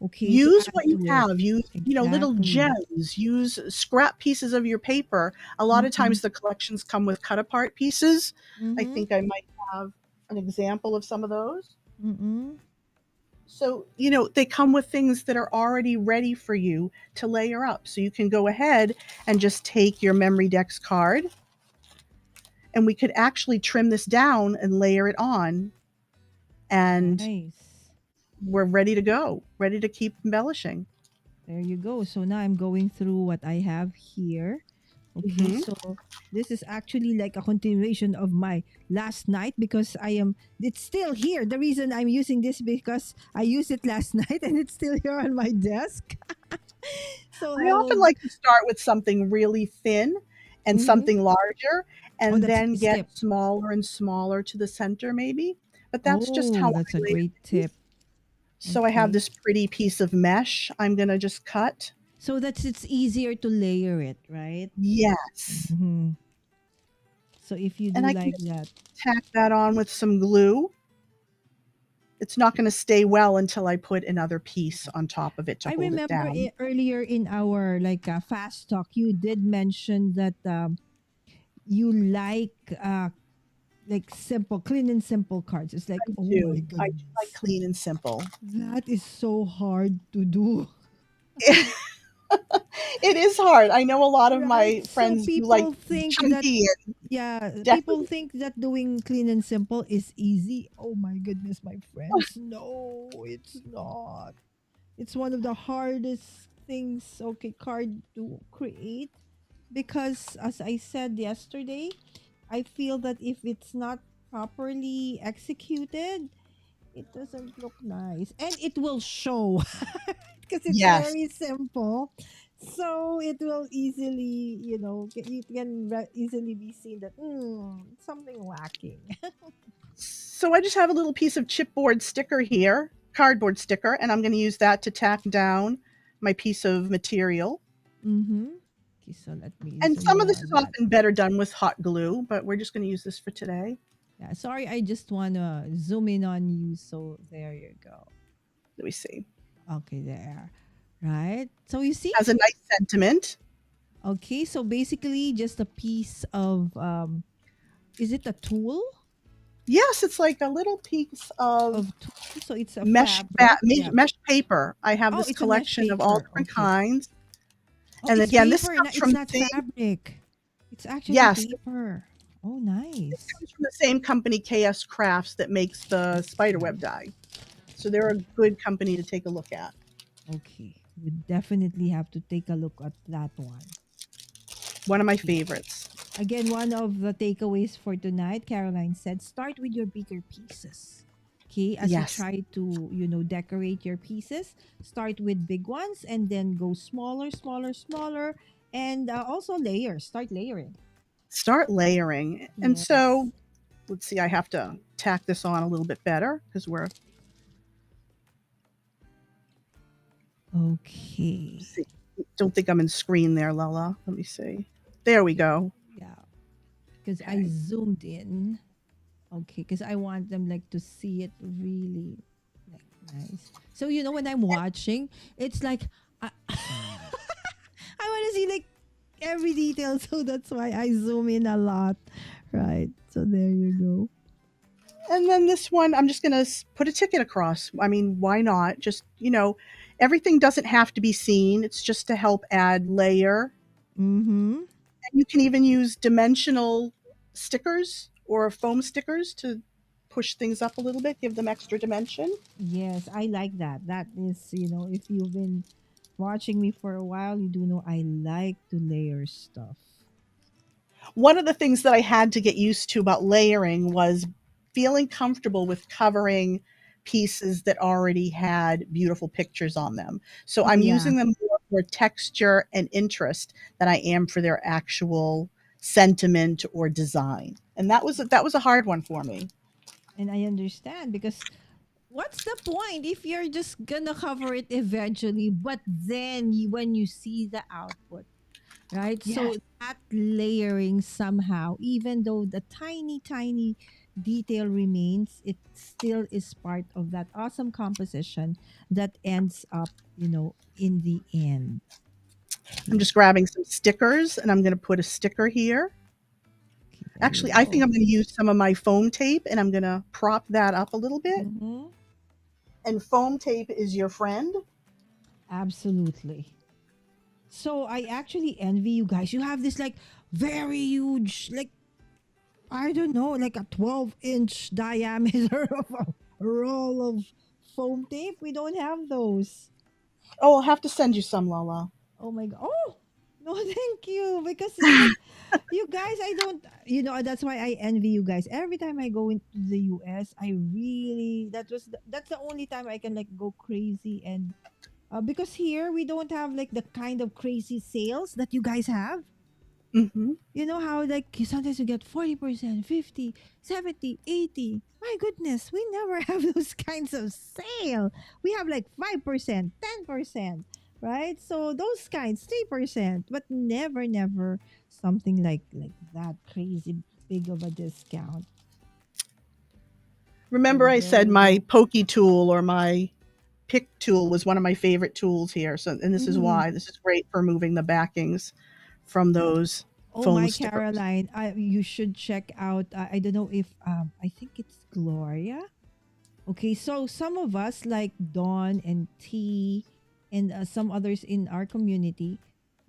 okay, to Use what add you to it. have. Use, little Exactly. gems. Use scrap pieces of your paper. A lot of Mm-mm. times the collections come with cut apart pieces. I Mm-hmm. think I might have an example of some of those. Mm-mm. So, they come with things that are already ready for you to layer up. So you can go ahead and just take your MemoryDex card, and we could actually trim this down and layer it on, and Nice. we're ready to go, ready to keep embellishing. There you go. So now I'm going through what I have here. Okay, Hmm. so this is actually like a continuation of my last night, because it's still here. The reason I'm using this, because I used it last night and it's still here on my desk. So I I often will. like to start with something really thin and Mhm. something larger, Oh, and that's a then get tip. smaller and smaller to the center, maybe. But that's just how Oh, I that's a layer great things. tip. So I have Okay. this pretty piece of mesh I'm going to just cut. So it's easier to layer it, right? Yes. Hmm. So if you And do I can like just that. tack that on with some glue. It's not going to stay well until I put another piece on top of it to I hold it remember down. earlier in our like fast talk, you did mention that you like like simple, clean and simple cards. It's like, oh my I do like goodness, clean and simple. that is so hard to do. It is hard. I know a lot of Right? my So friends do like people think that, chunky and yeah, people definitely. think that doing clean and simple is easy. Oh my goodness, my friends. No, it's not. It's one of the hardest things, okay, card to create because as I said yesterday, I feel that if it's not properly executed, it doesn't look nice and it will show because it's Yes. very simple. So it will easily, it can easily be seen that something lacking. So I just have a little piece of chipboard sticker here, cardboard sticker, and I'm going to use that to tack down my piece of material. Mm-hmm. Okay, so let me And zoom some in of this is on that. often better done with hot glue, but we're just going to use this for today. Yeah, sorry, I just want to zoom in on you. So there you go. Let me see. Okay, there. Right. So you see? Has a nice sentiment. Okay, so basically just a piece of is it a tool? Yes, it's like a little piece of Of tool. So it's a fabric. Yeah. mesh paper. I have Oh, this it's a mesh collection of all paper. different Okay. kinds. Oh, And it's again, this paper. comes It's from the not same, fabric. It's actually yes, paper. Oh, this nice. comes from the same company, KS Crafts, that makes the spiderweb die. So they're a good company to take a look at. Okay. We definitely have to take a look at that one. One of my Okay. favorites. Again, one of the takeaways for tonight, Caroline said, start with your bigger pieces. Okay, as you Yes. try to, decorate your pieces, start with big ones and then go smaller, smaller, smaller, and also layers. Start layering. Start layering. And Yes. so let's see, I have to tack this on a little bit better because we're, Okay. see, don't think I'm in screen there, Lella. Let me see. There we Okay. go. Yeah, because I Okay. zoomed in. Okay, because I want them like to see it really like nice. So when I'm watching, it's like I want to see like every detail, so that's why I zoom in a lot. Right. So there you go. And then this one, I'm just going to put a ticket across. I mean, why not? Just, everything doesn't have to be seen. It's just to help add layer. Mm-hmm. And you can even use dimensional stickers or foam stickers to push things up a little bit, give them extra dimension. Yes, I like that. That is, if you've been watching me for a while, you do know I like to layer stuff. One of the things that I had to get used to about layering was feeling comfortable with covering pieces that already had beautiful pictures on them. So Oh I'm yeah. using them more for texture and interest than I am for their actual sentiment or design. And that was a hard one for me. And I understand because what's the point if you're just gonna cover it eventually, but then when you see the output, right? Yes. So that layering somehow, even though the tiny, tiny detail remains, it still is part of that awesome composition that ends up, in the end. I'm Okay. just grabbing some stickers and I'm going to put a sticker here. Okay, there you Actually, I think go. I'm going to use some of my foam tape and I'm going to prop that up a little bit. Mm-hmm. And foam tape is your friend. Absolutely. So I actually envy you guys. You have this like very huge, like I don't know, like a 12-inch diameter of a roll of foam tape. We don't have those. Oh, I'll have to send you some, Lola. Oh my god. Oh no, thank you. Because it's like you guys, I don't that's why I envy you guys. Every time I go into the US, I really that's the only time I can like go crazy and because here we don't have like the kind of crazy sales that you guys have. Hmm. You know how like sometimes you get 40%, 50, 70, 80. My goodness, we never have those kinds of sale. We have like 5%, 10%, right? So those kinds, 3%, but never something like that crazy big of a discount. Remember, So I there said you my go. pokey tool or my pick tool was one of my favorite tools here. So, and this is Mhm. why this is great for moving the backings from those. Oh foam my stickers. Caroline, you should check out. I don't know if I think it's Gloria. Okay, so some of us like Dawn and T, and some others in our community,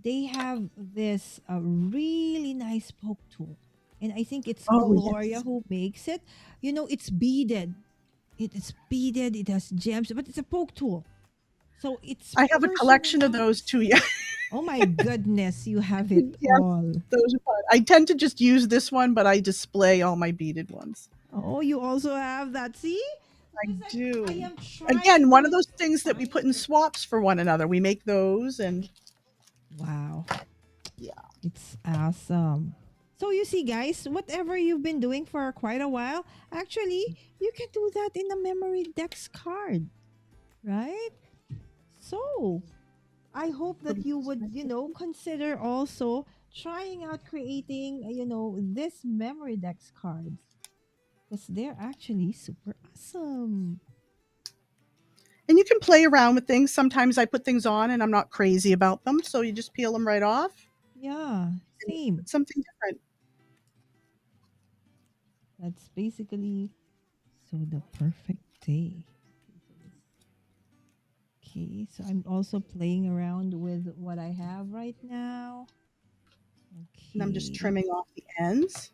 they have this really nice poke tool, and I think it's Oh Gloria yes, who makes it. You know, it's beaded. It is beaded. It has gems, but it's a poke tool, so it's I have a collection of those personalized. too. Yeah, Oh my goodness, you have it yes, all. those are fun. I tend to just use this one, but I display all my beaded ones. Oh, you also have that. See? I Because I do. am trying Again, one of to those things that we find put in it. swaps for one another. We make those, and Wow. yeah. It's awesome. So you see, guys, whatever you've been doing for quite a while, actually, you can do that in a memory dex card, right? So I hope that you would, consider also trying out creating, this memory dex cards, because they're actually super awesome. And you can play around with things. Sometimes I put things on and I'm not crazy about them, so you just peel them right off Yeah, and same. put something different. That's basically so the perfect day. Okay, so I'm also playing around with what I have right now. And I'm just Okay. trimming off the ends.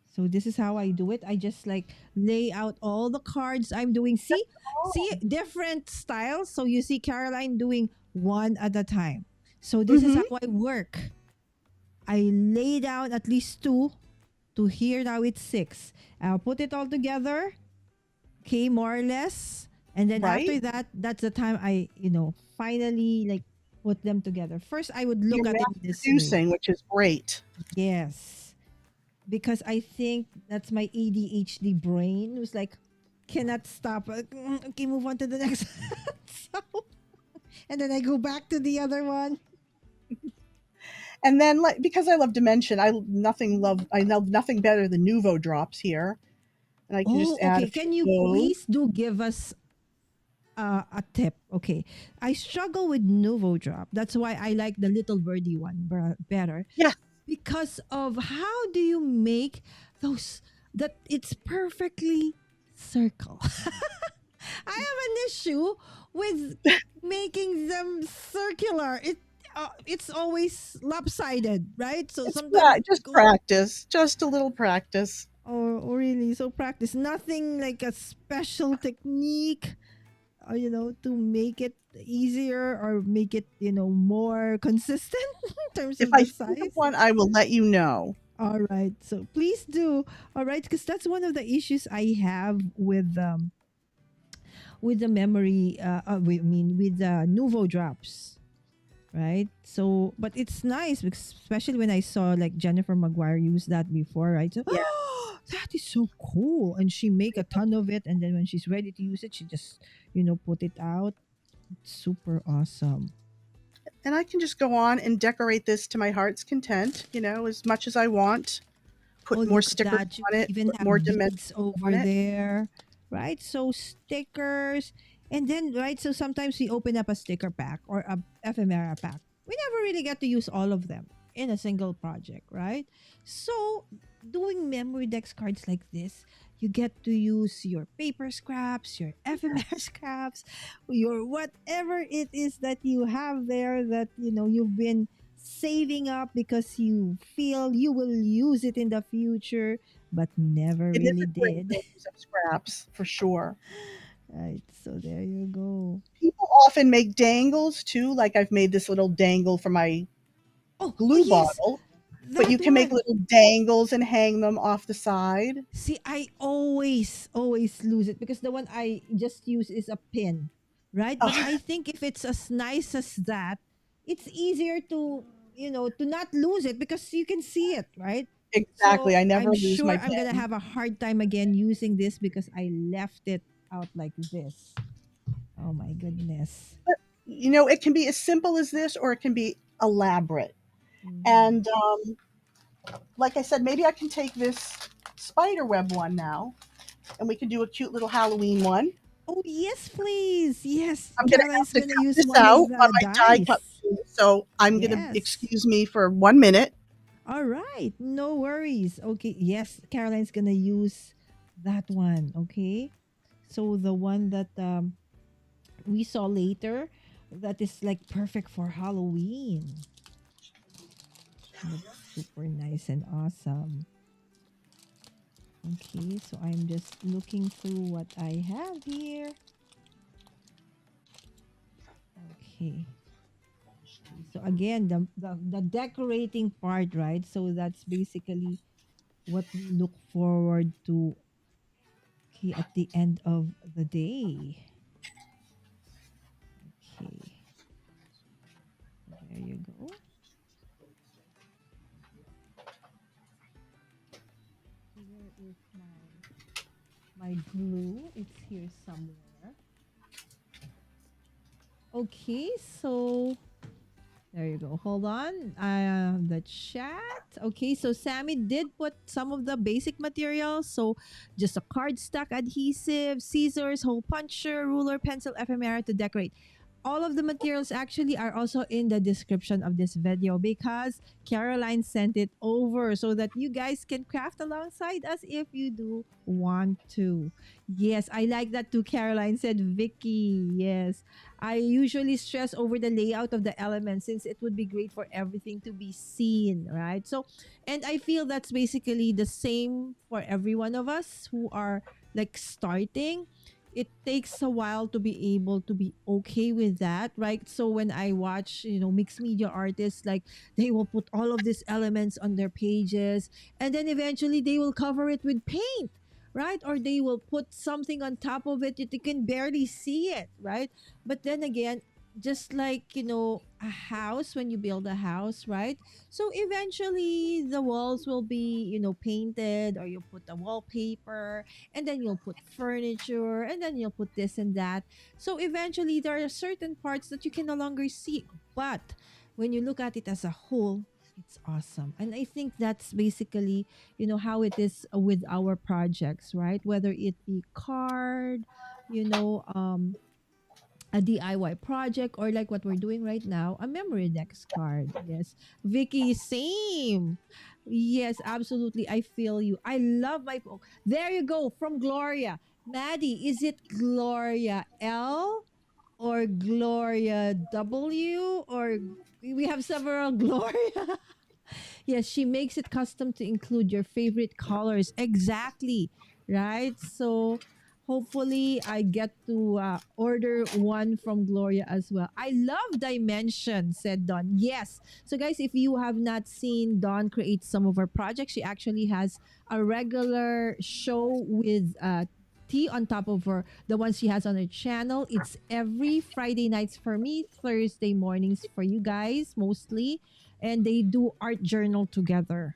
So this is how I do it. I just like lay out all the cards I'm doing. See? See Oh. different styles. So you see Caroline doing one at a time. So this is Mm-hmm. how I work. I lay down at least two to here now it's six. I'll put it all together. Okay, more or less. And then Right? after that, that's the time I, finally like put them together. First, I would You're look at it mass this way. producing, which is great. Yes. Because I think that's my ADHD brain who's like, cannot stop. Okay, move on to the next. So, and then I go back to the other one. And then, like, because I love dimension, I love nothing better than Nuvo drops here, and I can Oh, just add a okay. few Can of you those. please do give us a tip? Okay. I struggle with Nuvo Drop. That's why I like the little birdie one better. Yeah, Because of how do you make those that it's perfectly circle. I have an issue with making them circular. It's always lopsided, right? So sometimes it just goes practice, just a little practice. or really so practice nothing like a special technique, to make it easier or make it more consistent in terms If of I the think of size. one, I will let you know. All right. So please do. All right, because that's one of the issues I have with the memory. With the Nuvo drops, right? So, but it's nice because especially when I saw like Jennifer Maguire use that before, right? So, Yeah, that is so cool, and she make a ton of it, and then when she's ready to use it, she just put it out. It's super awesome. and I can just go on and decorate this to my heart's content. As much as I want. Oh, Put more look at stickers that. You on it. even Put more have dimension beads on over it. there, right? So stickers. And then, right, so sometimes we open up a sticker pack or a ephemera pack. We never really get to use all of them in a single project, right? So doing memory dex cards like this, you get to use your paper scraps, your ephemera scraps, your whatever it is that you have there that you've been saving up because you feel you will use it in the future but never It is really a great did. way to use up scraps for sure. Right, so there you go. People often make dangles too. Like I've made this little dangle for my Oh glue yes, bottle, but that you can make one. little dangles and hang them off the side. See, I always lose it because the one I just use is a pin, right? But Oh, I think if it's as nice as that, it's easier to to not lose it because you can see it, right? exactly. So I never I'm lose sure my I'm gonna pen. have a hard time again using this because I left it out like this. Oh my goodness. But it can be as simple as this, or it can be elaborate. Mhm. And like I said, maybe I can take this spider web one now, and we can do a cute little Halloween one. Oh, yes, please. Yes, I'm gonna Caroline's have to gonna cut use this one out of on the my die cut dice. machine, so I'm gonna Yes. excuse me for 1 minute. All right. No worries. Okay. Yes, Caroline's gonna use that one. Okay. So the one that we saw later, that is like perfect for Halloween. That's super nice and awesome. Okay, so I'm just looking through what I have here. Okay. So again, the decorating part, right? So that's basically what we look forward to, okay, at the end of the day. Okay. So there you go. Where is my glue? It's here somewhere. Okay, so there you go. Hold on. The chat. Okay, so Sammy did put some of the basic materials. So just a cardstock adhesive, scissors, hole puncher, ruler, pencil, ephemera to decorate. All of the materials actually are also in the description of this video because Caroline sent it over so that you guys can craft alongside us if you do want to. Yes, I like that too. Caroline said, Vicky. Yes. I usually stress over the layout of the elements since it would be great for everything to be seen, right? So, and I feel that's basically the same for every one of us who are like starting. It takes a while to be able to be okay with that, right? So when I watch, mixed media artists, like they will put all of these elements on their pages and then eventually they will cover it with paint, right? Or they will put something on top of it that you can barely see it, right? But then again, just like, a house, when you build a house, right? So eventually the walls will be, painted, or you put a wallpaper, and then you'll put furniture, and then you'll put this and that. So eventually there are certain parts that you can no longer see. But when you look at it as a whole, it's awesome. And I think that's basically, how it is with our projects, right? Whether it be card, you know, um, a DIY project, or like what we're doing right now, a MemoryDex card. Yes. Vicky, same. Yes, absolutely. I feel you. I love my book. There you go, from Gloria. Maddie, is it Gloria L or Gloria W, or we have several Gloria? Yes, she makes it custom to include your favorite colors. Exactly. Right? So hopefully I get to order one from Gloria as well. I love Dimension, said Dawn. Yes. So guys, if you have not seen Dawn create some of her projects, she actually has a regular show with tea on top of her, the ones she has on her channel. It's every Friday nights for me, Thursday mornings for you guys mostly, and they do art journal together.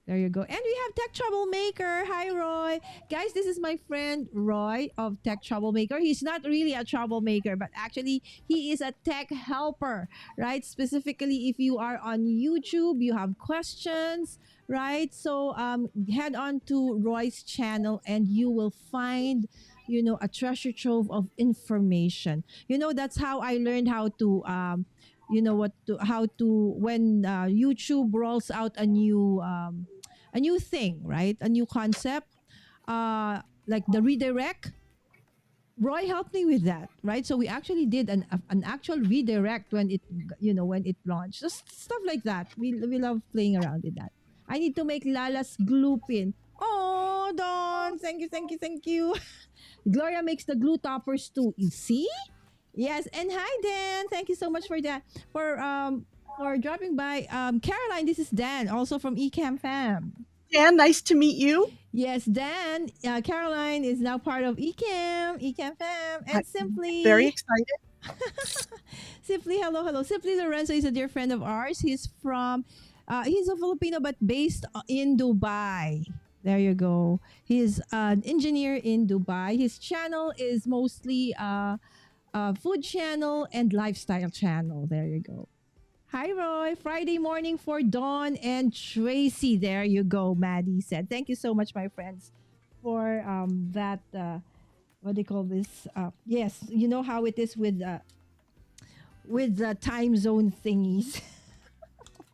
There you go. And we have Tech Troublemaker. Hi, Roy. Guys, this is my friend Roy of Tech Troublemaker. He's not really a troublemaker, but actually, he is a tech helper, right? Specifically, if you are on YouTube, you have questions, right? So head on to Roy's channel and you will find, a treasure trove of information. That's how I learned how to how to when YouTube rolls out a new thing, right? A new concept, like the redirect. Roy helped me with that, right? So we actually did an actual redirect when it launched. Just stuff like that. We love playing around with that. I need to make Lala's glue pin. Oh, Don, thank you, thank you, thank you. Gloria makes the glue toppers too. You see? Yes, and hi Dan. Thank you so much for that. For dropping by. Caroline, this is Dan, also from Ecam Fam. Dan, nice to meet you. Yes, Dan. Caroline is now part of Ecam Fam, and I'm very Simply, excited. Simply, hello, hello. Simply Lorenzo is a dear friend of ours. He's a Filipino but based in Dubai. There you go. He's an engineer in Dubai. His channel is mostly food channel and lifestyle channel. There you go. Hi, Roy. Friday morning for Dawn and Tracy. There you go, Maddie said. Thank you so much, my friends, for that what do you call this? Yes, you know how it is with the time zone thingies.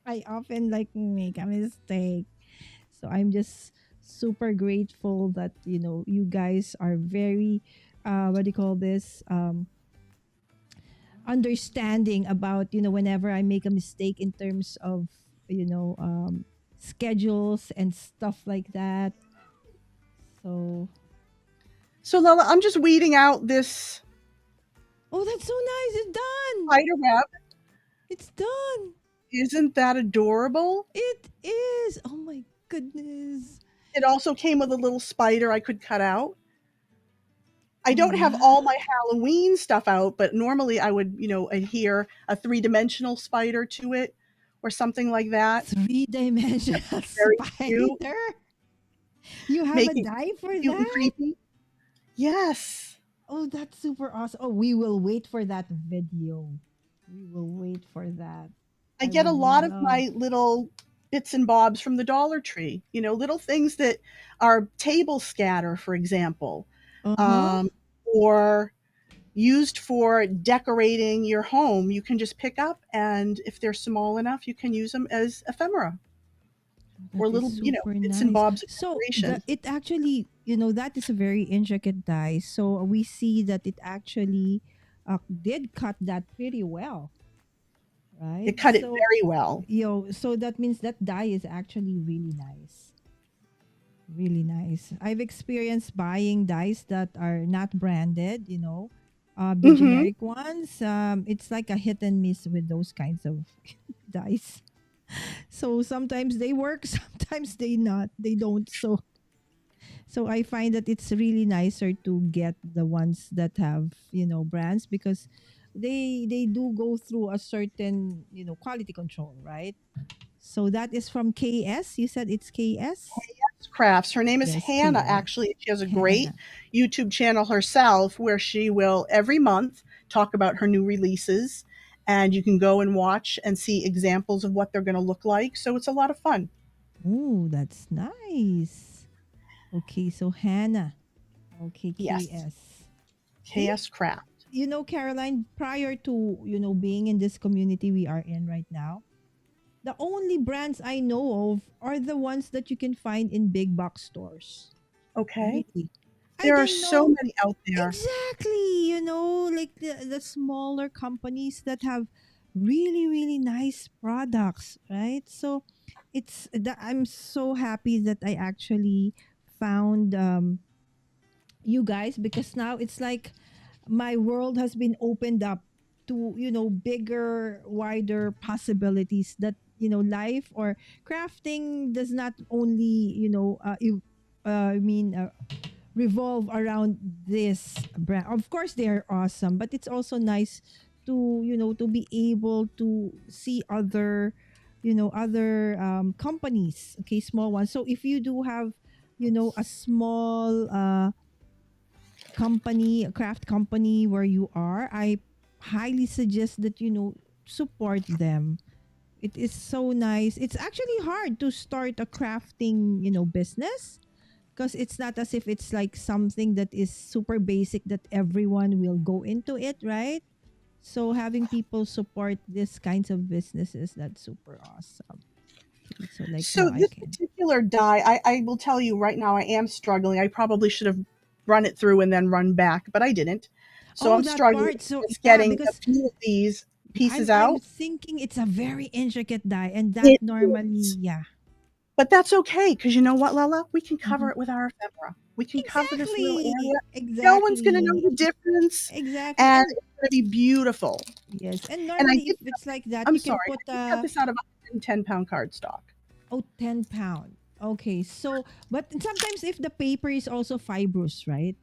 I often like make a mistake. So I'm just super grateful that you guys are very what do you call this? Understanding about whenever I make a mistake in terms of you know um schedules and stuff like that. So So Lola, I'm just weeding out this oh, that's so nice. It's done. spider web. It's done. Isn't that adorable? It is. Oh my goodness. It also came with a little spider I could cut out. I Oh don't have all my wow. Halloween stuff out, but normally I would, adhere a three-dimensional spider to it or something like that. Three-dimensional Very cute, spider. You have a make it die for cute and that? creepy. Yes. Oh, that's super awesome. Oh, we will wait for that video. We will wait for that. I I get a would lot of love. my little bits and bobs from the Dollar Tree, little things that are table scatter, for example, Uh-huh. um, or used for decorating your home. You can just pick up, and if they're small enough, you can use them as ephemera That or is little, super bits and nice. bobs of So the decoration. it actually, that is a very intricate die. So we see that it actually did cut that pretty well, right? It cut it So very well. so that means that die is actually really nice. Really nice. I've experienced buying dice that are not branded, the Hmm. generic ones. It's like a hit and miss with those kinds of dice. So sometimes they work, sometimes they don't. So I find that it's really nicer to get the ones that have, brands because they do go through a certain, quality control, right? So that is from KS. You said it's KS? Crafts. Her name is Yes, Hannah, KS. actually. She has a great Hannah. YouTube channel herself where she will every month talk about her new releases. And you can go and watch and see examples of what they're going to look like. So it's a lot of fun. Oh, that's nice. Okay, so Hannah. Okay, Yes. KS. See, KS Craft. Caroline, prior to, being in this community we are in right now, the only brands I know of are the ones that you can find in big box stores. Okay. Really. I There are didn't so know many out there. exactly, like the smaller companies that have really, really nice products, right? So it's that I'm so happy that I actually found you guys because now it's like my world has been opened up to bigger wider possibilities that life or crafting does not only I mean revolve around this brand. Of course they're awesome, but it's also nice to to be able to see other other companies, okay, small ones. So if you do have a small company, a craft company where you are, I highly suggest that support them. It is so nice. It's actually hard to start a crafting, business because it's not as if it's like something that is super basic that everyone will go into it, right? So having people support this kinds of businesses, that's super awesome. Okay, so like now So I this can. particular die, I will tell you right now, I am struggling. I probably should have run it through and then run back, but I didn't. So Oh, I'm that struggling part. So just yeah, getting a because few of these pieces I'm out. thinking it's a very intricate die, and that It normally, is. yeah. But that's okay, because you know what, Lella? We can cover Mhm. it with our ephemera. We can cover this little Exactly. area. No one's going to know Exactly. the difference, Exactly. and And it's going to be beautiful. yes, and And I normally if did, it's like that, I'm you can sorry, put I did cut a this out of 110-pound cardstock. oh 10 pound. Okay, so but sometimes if the paper is also fibrous, right?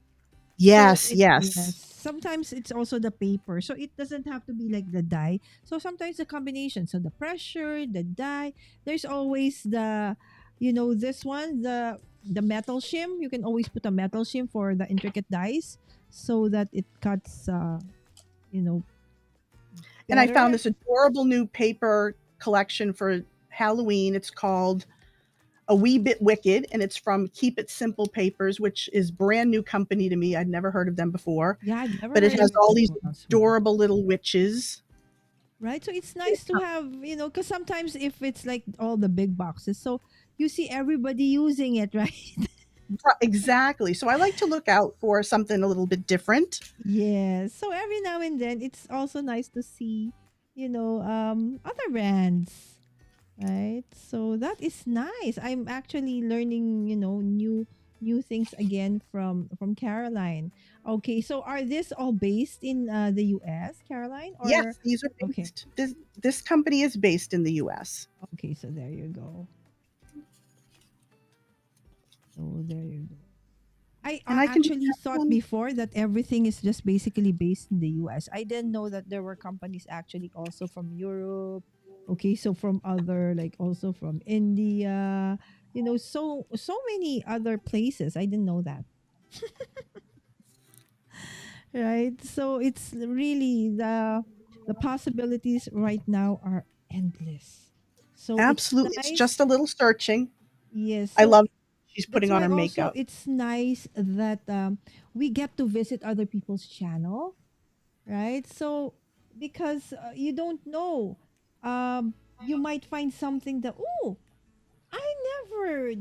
So Yes, it yes, yes. sometimes it's also the paper. So it doesn't have to be like the dye. So sometimes the combination. So the pressure, the dye, there's always the this one, the metal shim. You can always put a metal shim for the intricate dyes so that it cuts you know And I found better. this adorable new paper collection for Halloween. It's called A Wee Bit Wicked, and it's from Keep It Simple Papers, which is brand new company to me. I'd never heard of them before, Yeah, I've never but it heard of has it all these before as well. adorable little witches. Right? So it's nice to have, because sometimes if it's like all the big boxes, so you see everybody using it, right? Exactly. So I like to look out for something a little bit different. Yes. So every now and then, it's also nice to see, other brands, right? So that is nice. I'm actually learning, new things again from Caroline. Okay, so are this all based in the US, Caroline, or Yes, these are okay? based. This company is based in the U.S. Okay, so there you go. So there you go. I And I can do actually that thought one. before that everything is just basically based in the US. I didn't know that there were companies actually also from Europe. Okay, so from other, like also from India, so many other places. I didn't know that. Right? So it's really the possibilities right now are endless. So it's Absolutely, it's just nice. a little searching. Yes. I So love she's that's putting on why her also makeup. it's nice that we get to visit other people's channel, right? So because you don't know, you might find something that, oh, I never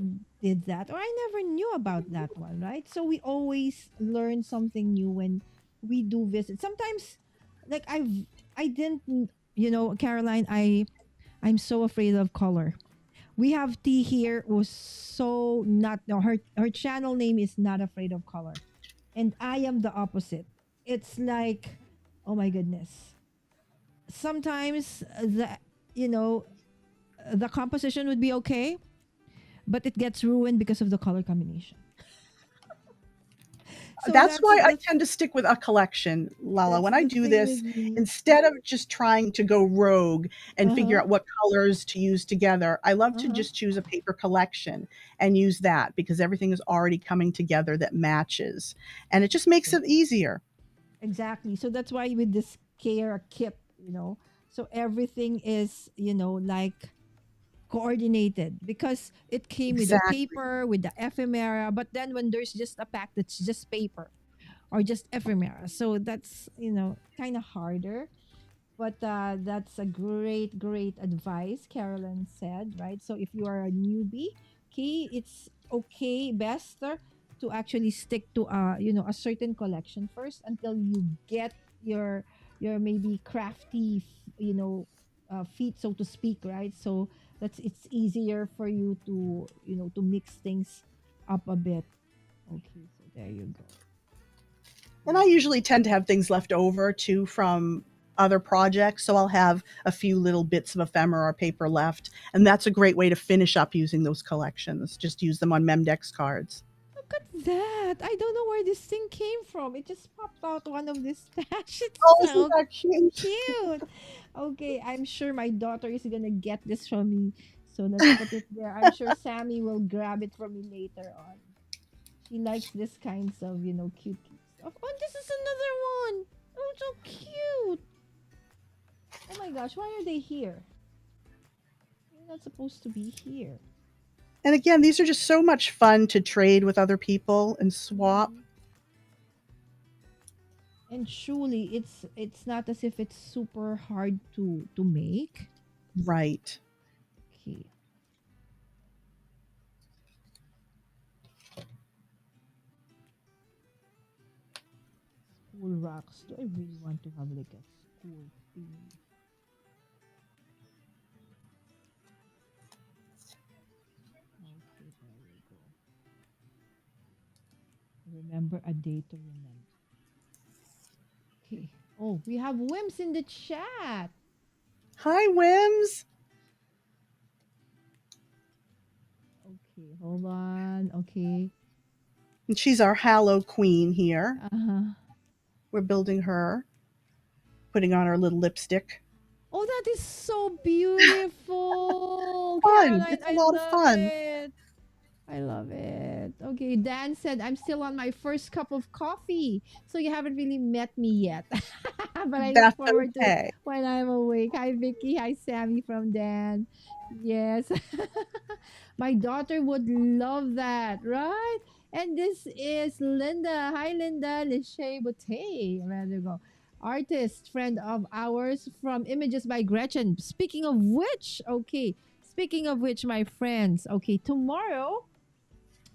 did that, or I never knew about that one, right? So we always learn something new when we do visit. Sometimes, like I didn't, Caroline, I'm so afraid of color. We have T here who's so not, no, her channel name is Not Afraid of Color, and I am the opposite. It's like, oh my goodness. Sometimes you know the composition would be okay, but it gets ruined because of the color combination. So That's that's why I that's tend to stick with a collection, Lala. that's When I the do thing with this, me. instead of just trying to go rogue and Uh figure huh. out what colors to use together, I love Uh to huh. just choose a paper collection and use that because everything is already coming together that matches. And it just makes it easier. Exactly. So that's why with this care kit, so everything is, like coordinated because it came with the Exactly. paper, with the ephemera, but then when there's just a pack that's just paper or just ephemera, so that's, kind of harder. But that's a great advice Carolyn said, right? So if you are a newbie, okay, it's okay, best to actually stick to a certain collection first until you get your maybe crafty feet, so to speak, right? So that's it's easier for you to mix things up a bit. Okay, so there you go. And I usually tend to have things left over too from other projects. So I'll have a few little bits of ephemera or paper left. And that's a great way to finish up using those collections. Just use them on MemDex cards. Look at that. I don't know where this thing came from. It just popped out one of this stash. It's Oh, isn't so that cute? cute. Okay, I'm sure my daughter is gonna get this from me. So let's put it there. I'm sure Sammy will grab it from me later on. She likes this kinds of, cute stuff. Oh, this is another one. Oh, so cute. Oh my gosh, why are they here? They're not supposed to be here. And again, these are just so much fun to trade with other people and swap. Mhm. And truly, it's not as if it's super hard to make. Right. Okay. School rocks. Do I really want to have like a school theme? Okay, there we go. Remember a day to remember. Okay. Oh, we have Wims in the chat. Hi, Wims. Okay, hold on. Okay. And she's our Hallow Queen here. Uh-huh. We're building her, putting on our little lipstick. Oh, that is so beautiful. Fun. Caroline, It's a I lot of love fun. it. I love it. Okay, Dan said, I'm still on my first cup of coffee. So you haven't really met me yet. But I look That's forward to it okay. when I'm awake. Hi, Vicky. Hi, Sammy from Dan. Yes. My daughter would love that, right? And this is Linda. Hi, Linda. Lishay Bote. There you go. Artist, friend of ours from Images by Gretchen. Speaking of which, my friends, okay, tomorrow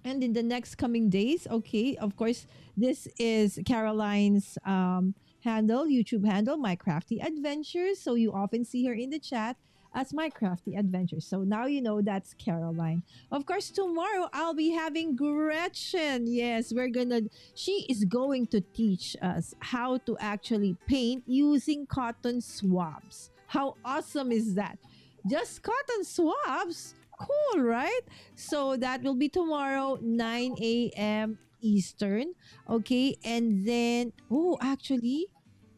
and in the next coming days, okay, of course, this is Caroline's YouTube handle, My Crafty Adventures. So you often see her in the chat as My Crafty Adventures. So now you know that's Caroline. Of course, tomorrow I'll be having Gretchen. Yes, she is going to teach us how to actually paint using cotton swabs. How awesome is that? Just cotton swabs? Cool, right? So that will be tomorrow, 9 a.m. Eastern. Okay. And then, oh, actually,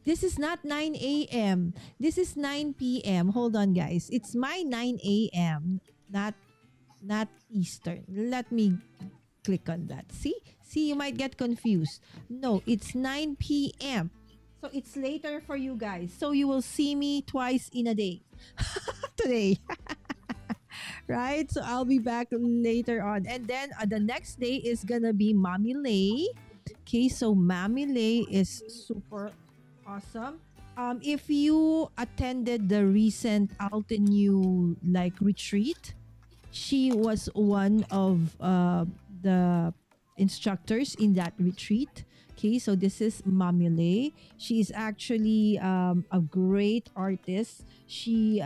this is not 9 a.m. This is 9 p.m. Hold on, guys. It's my 9 a.m., not Eastern. Let me click on that. See, you might get confused. No, it's 9 p.m. So it's later for you guys. So you will see me twice in a day. Today. Right? So I'll be back later on. And then the next day is gonna be Mommy Lay. Okay, so Mommy Lay is super awesome. If you attended the recent Altenew like retreat, she was one of the instructors in that retreat. Okay, so this is Mamile. She is actually a great artist. She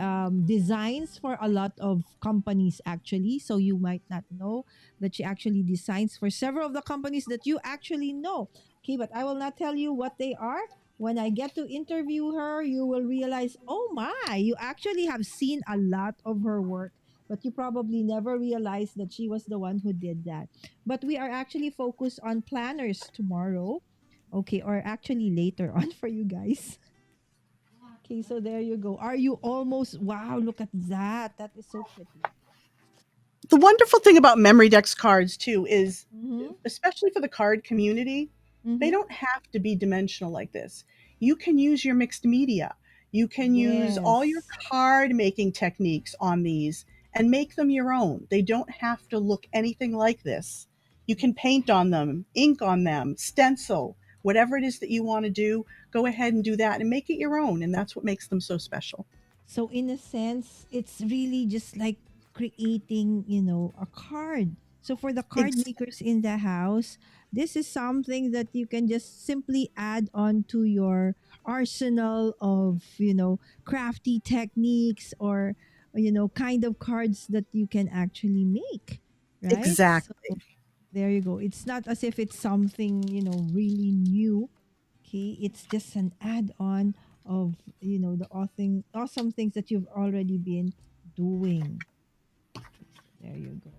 designs for a lot of companies, actually. So you might not know that she actually designs for several of the companies that you actually know. Okay, but I will not tell you what they are. When I get to interview her, you will realize, oh my, you actually have seen a lot of her work, but you probably never realized that she was the one who did that. But we are actually focused on planners tomorrow. Okay, or actually later on for you guys. Okay, so there you go. Are you almost, wow, look at that. That is so pretty. The wonderful thing about MemoryDex cards too is, Mm-hmm. especially for the card community, they Mm-hmm. don't have to be dimensional like this. You can use your mixed media. You can use all your Yes. card making techniques on these and make them your own. They don't have to look anything like this. You can paint on them, ink on them, stencil, whatever it is that you want to do, go ahead and do that and make it your own. And that's what makes them so special. So in a sense, it's really just like creating, a card. So for the card Ex- makers in the house, this is something that you can just simply add on to your arsenal of, crafty techniques or, kind of cards that you can actually make, right? So exactly. there you go. It's not as if it's something, really new. Okay, it's just an add-on of the awesome things that you've already been doing. Okay, so there you go.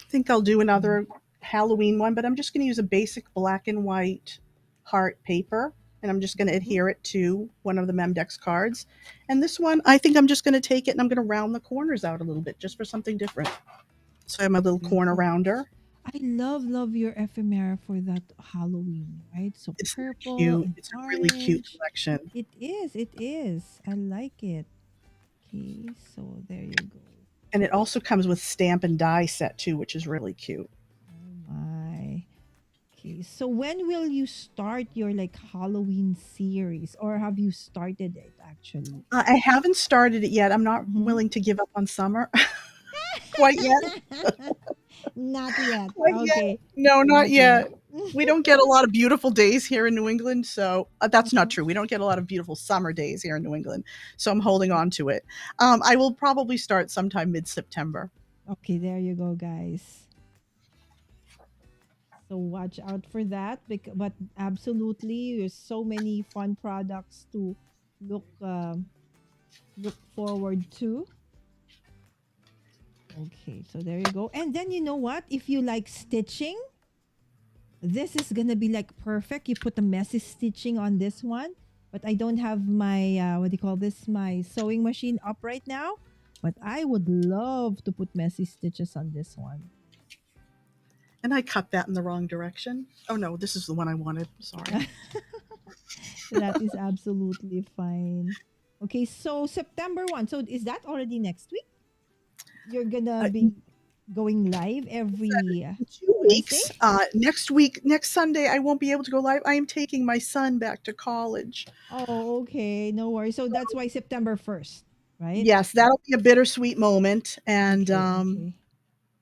Think I'll do Mm. another Halloween one, but I'm just going to use a basic black and white heart paper, and I'm just going to Mhm. adhere it to one of the Memdex cards. And this one, I think I'm just going to take it and I'm going to round the corners out a little bit just for something different. So I have my little corner Perfect. rounder. I love your ephemera for that Halloween, right? So It's purple cute. and It's a really cute orange. collection. It is, it is. I like it. Okay, so there you go. And it also comes with stamp and die set too, which is really cute. Oh my. Okay, so when will you start your like Halloween series, or have you started it actually? I haven't started it yet. I'm not Mm-hmm. willing to give up on summer quite yet. Not yet. Quite yet. Okay, No, not not yet. yet. We don't get a lot of beautiful days here in New England, so that's not Mhm. true. We don't get a lot of beautiful summer days here in New England, so I'm holding on to it. I will probably start sometime mid-September. Okay, there you go, guys. So watch out for that. But absolutely, there's so many fun products to look look forward to. Okay, so there you go. And then you know what? If you like stitching, this is gonna be like perfect. You put a messy stitching on this one, but I don't have my what do you call this? My sewing machine up right now. But I would love to put messy stitches on this one. And I cut that in the wrong direction. Oh no, this is the one I wanted. Sorry. That is absolutely fine. Okay, so September 1. So is that already next week? You're gonna Uh, be going live every in 2 weeks, Wednesday? next week, next Sunday, I won't be able to go live. I am taking my son back to college. Oh, okay. No worries. So that's why September 1st, right? Yes, that'll be a bittersweet moment, and Okay, okay.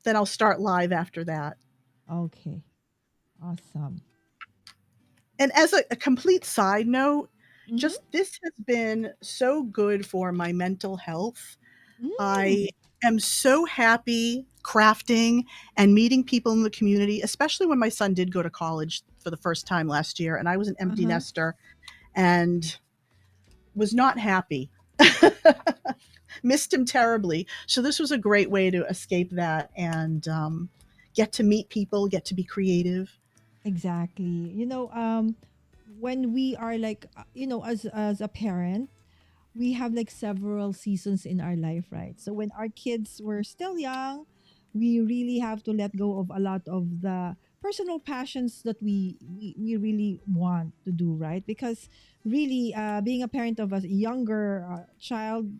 then I'll start live after that. Okay. Awesome. And as a complete side note, Mm-hmm. just this has been so good for my mental health. Mm, I am so happy crafting and meeting people in the community, especially when my son did go to college for the first time last year, and I was an empty uh-huh. nester and was not happy. Missed him terribly. So this was a great way to escape that and get to meet people, get to be creative. Exactly. When we are like, as a parent, we have like several seasons in our life, right? So when our kids were still young, we really have to let go of a lot of the personal passions that we really want to do, right? Because really, being a parent of a younger child,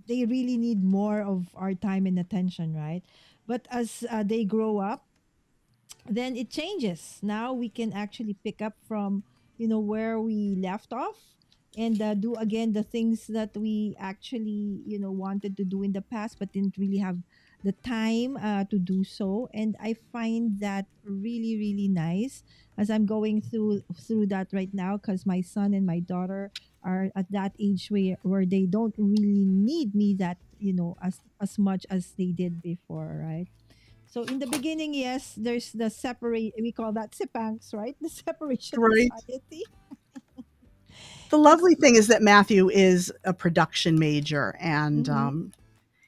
they really need more of our time and attention, right? But as they grow up, then it changes. Now we can actually pick up from where we left off and do again the things that we actually wanted to do in the past but didn't really have the time to do so. And I find that really really nice as I'm going through that right now because my son and my daughter are at that age where they don't really need me that as much as they did before, right? So in the beginning, yes, there's the separate. We call that sipangs, right? The separation Right. anxiety. The It's lovely thing is that Matthew is a production major, and mm-hmm,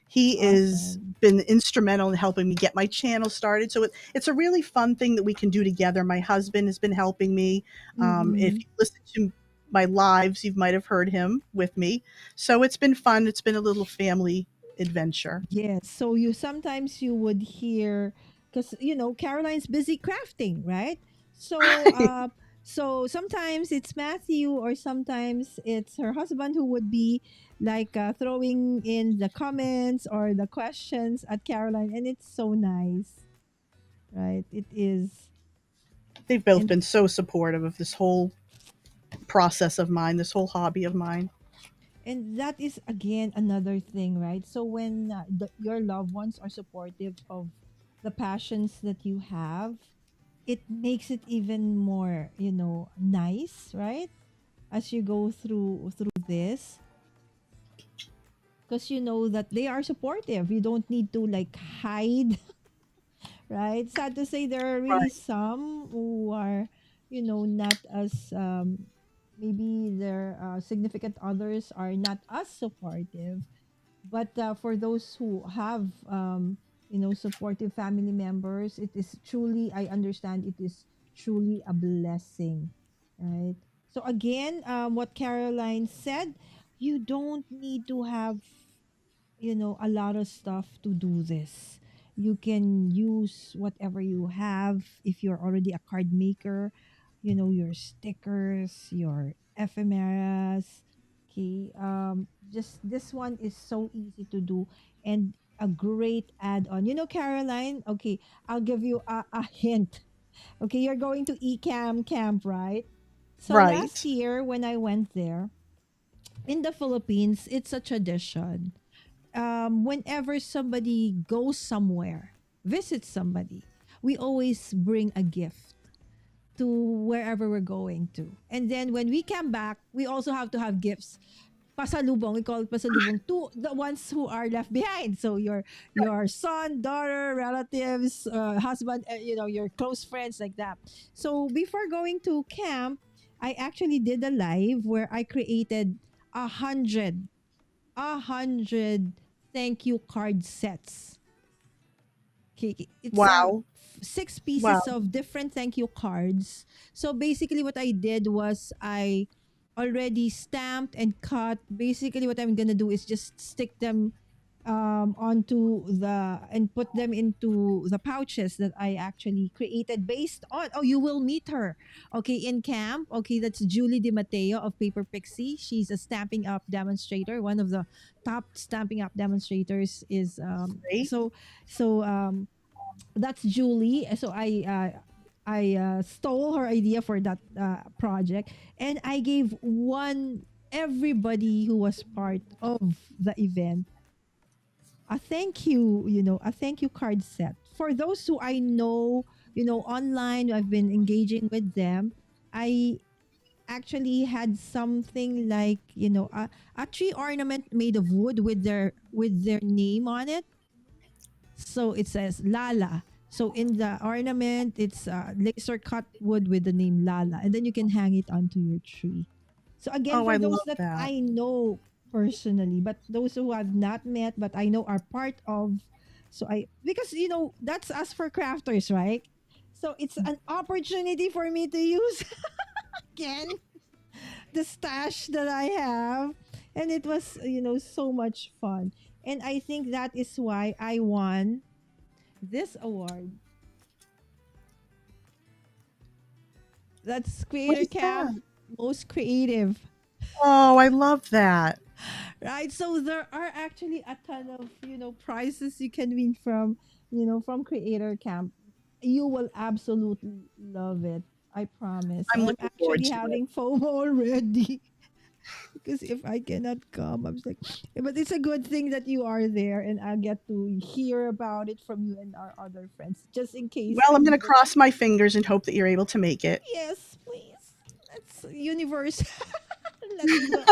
he is awesome. been instrumental in helping me get my channel started. So it's a really fun thing that we can do together. My husband has been helping me. If Mm-mm. you listen to my lives, you might have heard him with me. So it's been fun. It's been a little family adventure. Yes. So you sometimes you would hear because Caroline's busy crafting, right? So so sometimes it's Matthew or sometimes it's her husband who would be like throwing in the comments or the questions at Caroline, and it's so nice, right? It is. They've both And been so supportive of this whole process of mine, this whole hobby of mine. that is again another thing, right? So when your loved ones are supportive of the passions that you have, it makes it even more, nice, right? As you go through this, because you know that they are supportive. You don't need to like hide, right? Sad to say, there are really Right. some who are, not as maybe their significant others are not as supportive. But for those who have, supportive family members, it is truly, I understand, it is truly a blessing, right? So again, what Caroline said, you don't need to have, a lot of stuff to do this. You can use whatever you have. If you're already a card maker, your stickers, your ephemeras. Okay. Just this one is so easy to do and a great add-on. Caroline, okay, I'll give you a hint. Okay, you're going to ECAM camp, right? So last Right. year when I went there in the Philippines, it's a tradition whenever somebody goes somewhere, visits somebody, we always bring a gift to wherever we're going to. And then when we come back, we also have to have gifts. Pasalubong, we call it pasalubong to the ones who are left behind. So your son, daughter, relatives, husband, your close friends like that. So before going to camp, I actually did a live where I created 100 thank you card sets. Okay, it's Wow. six Wow. pieces of different thank you cards. So basically, what I did was I already stamped and cut. Basically, what I'm gonna do is just stick them onto the and put them into the pouches that I actually created based on. Oh, you will meet her. Okay, in camp. Okay, that's Julie Di Matteo of Paper Pixie. She's a Stamping Up demonstrator. One of the top Stamping Up demonstrators is Great. so that's Julie. So I stole her idea for that project, and I gave one everybody who was part of the event a thank you, a thank you card set. For those who I know, online, I've been engaging with them. I actually had something like, a tree ornament made of wood with their name on it. So it says Lala. So in the ornament, it's laser cut wood with the name Lala, and then you can hang it onto your tree. So again, Oh, I for those love that that. I know personally, but those who I've not met but I know are part of, so I because that's us for crafters, right? So it's an opportunity for me to use again the stash that I have, and it was so much fun, and I think that is why I won this award. That's What Creator is Camp that? Most Creative. Oh, I love that. Right, so there are actually a ton of prizes you can win from from Creator Camp. You will absolutely love it, I promise. I'm I'm looking forward actually to it. having FOMO already because if I cannot come, I'm just like, but it's a good thing that you are there and I get to hear about it from you and our other friends just in case Well, I I'm going to didn't. cross my fingers and hope that you're able to make it. Yes, please. That's universe. Let's go.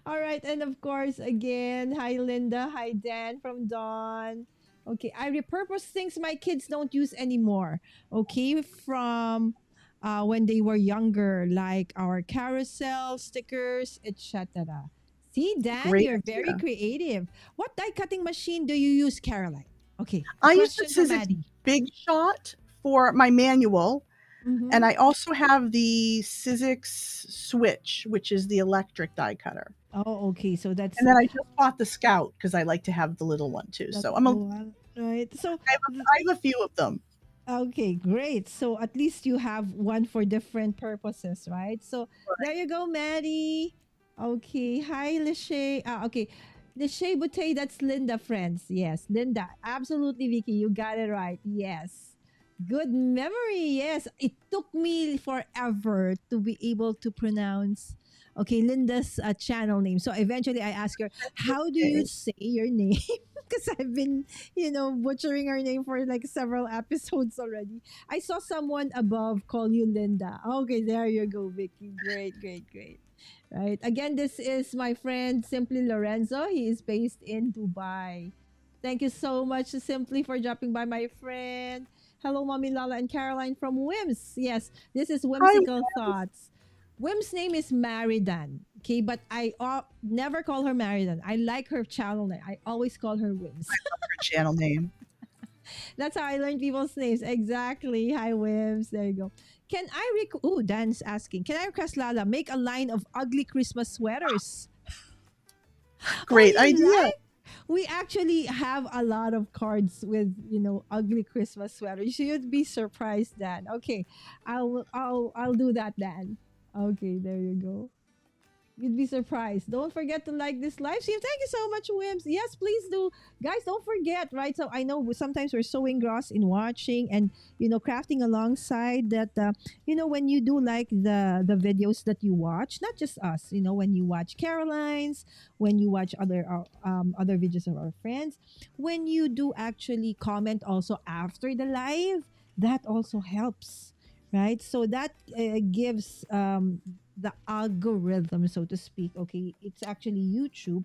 All right, and of course, again, hi Linda, hi Dan from Dawn. Okay, I repurpose things my kids don't use anymore. Okay, from when they were younger, like our carousel stickers, etc. See, Dan, Great you're very idea. creative. What die cutting machine do you use, Caroline? Okay, a I use the question from Sizzix Maddie. Big Shot for my manual, Mm-hmm. and I also have the Sizzix Switch, which is the electric die cutter. Oh, okay. So And then I just bought the Scout because I like to have the little one too. that's So the one, right? So I have a few of them. okay, great. So at least you have one for different purposes, right? So there you go, Maddie. Okay. Hi, Lishay. Okay. Lishay Butey, that's Linda, friends. Yes, Linda. Absolutely, Vicky. You got it right. Yes. Good memory. Yes. It took me forever to be able to pronounce, okay, Linda's channel name. So eventually I asked her, how do you Okay. say your name? Because I've been butchering her name for like several episodes already. I saw someone above call you Linda. Okay, there you go, Vicky. Great, great, great. Right. Again, this is my friend Simply Lorenzo. He is based in Dubai. Thank you so much, Simply, for dropping by, my friend. Hello, Mommy Lala and Caroline from Whims. Yes, this is Hi, Whimsical Thoughts. Whim's name is Maridan. Okay, but I never call her Maridan. I like her channel name. I always call her Whims. her channel name. That's how I learn people's names. Exactly. Hi, Wims. There you go. Can I Ooh, Dan's asking. Can I request Lala make a line of ugly Christmas sweaters? Oh, Great you idea. like? We actually have a lot of cards with ugly Christmas sweaters. You'd be surprised, Dan. Okay, I'll do that, Dan. Okay, there you go. You'd be surprised. Don't forget to like this live stream. Thank you so much, Wims. Yes, please do. Guys, don't forget, right? So I know sometimes we're so engrossed in watching and, crafting alongside that, when you do like the videos that you watch, not just us, when you watch Caroline's, when you watch other videos of our friends, when you do actually comment also after the live, that also helps, right? So that gives the algorithm, so to speak. Okay, it's actually YouTube.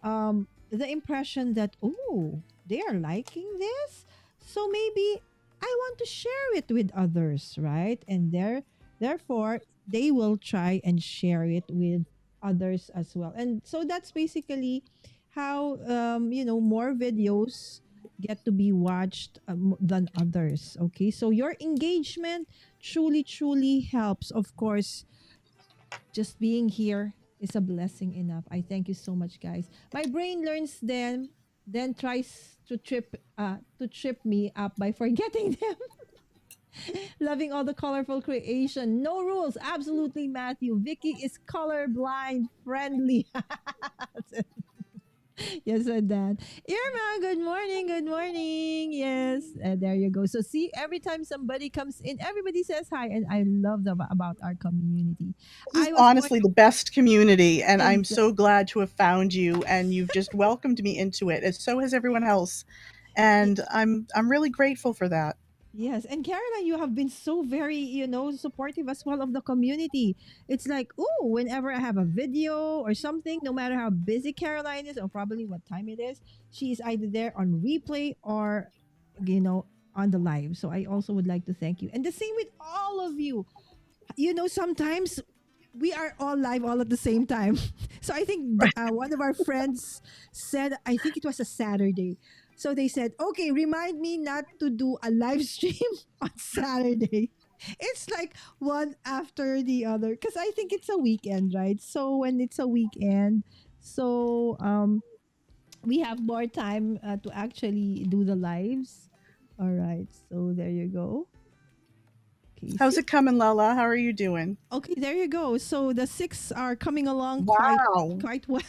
The impression that they are liking this, so maybe I want to share it with others, right? And therefore they will try and share it with others as well. And so that's basically how more videos get to be watched than others. Okay, so your engagement truly helps. Of course, just being here is a blessing enough. I thank you so much, guys. My brain learns them, then tries to trip me up by forgetting them. Loving all the colorful creation. No rules. Absolutely, Matthew. Vicky is colorblind friendly. Yes, and that. Irma, good morning. Good morning. Yes, there you go. So, see, every time somebody comes in, everybody says hi. And I love that about our community. This is I was honestly wondering, the best community, and I'm so exactly. glad to have found you, and you've just welcomed me into it, as so has everyone else. And I'm really grateful for that. Yes, and Caroline, you have been so very, supportive as well of the community. It's like, oh, whenever I have a video or something, no matter how busy Caroline is or probably what time it is, she is either there on replay or, you know, on the live. So I also would like to thank you. And the same with all of you. Sometimes we are all live all at the same time. So I think one of our friends said, I think it was a Saturday. So they said, okay, remind me not to do a live stream on Saturday. It's like one after the other because I think it's a weekend, right? So when it's a weekend, so we have more time to actually do the lives. All right, so there you go. Okay, How's see. it coming, Lala? How are you doing? Okay, there you go. So the six are coming along Wow. quite well,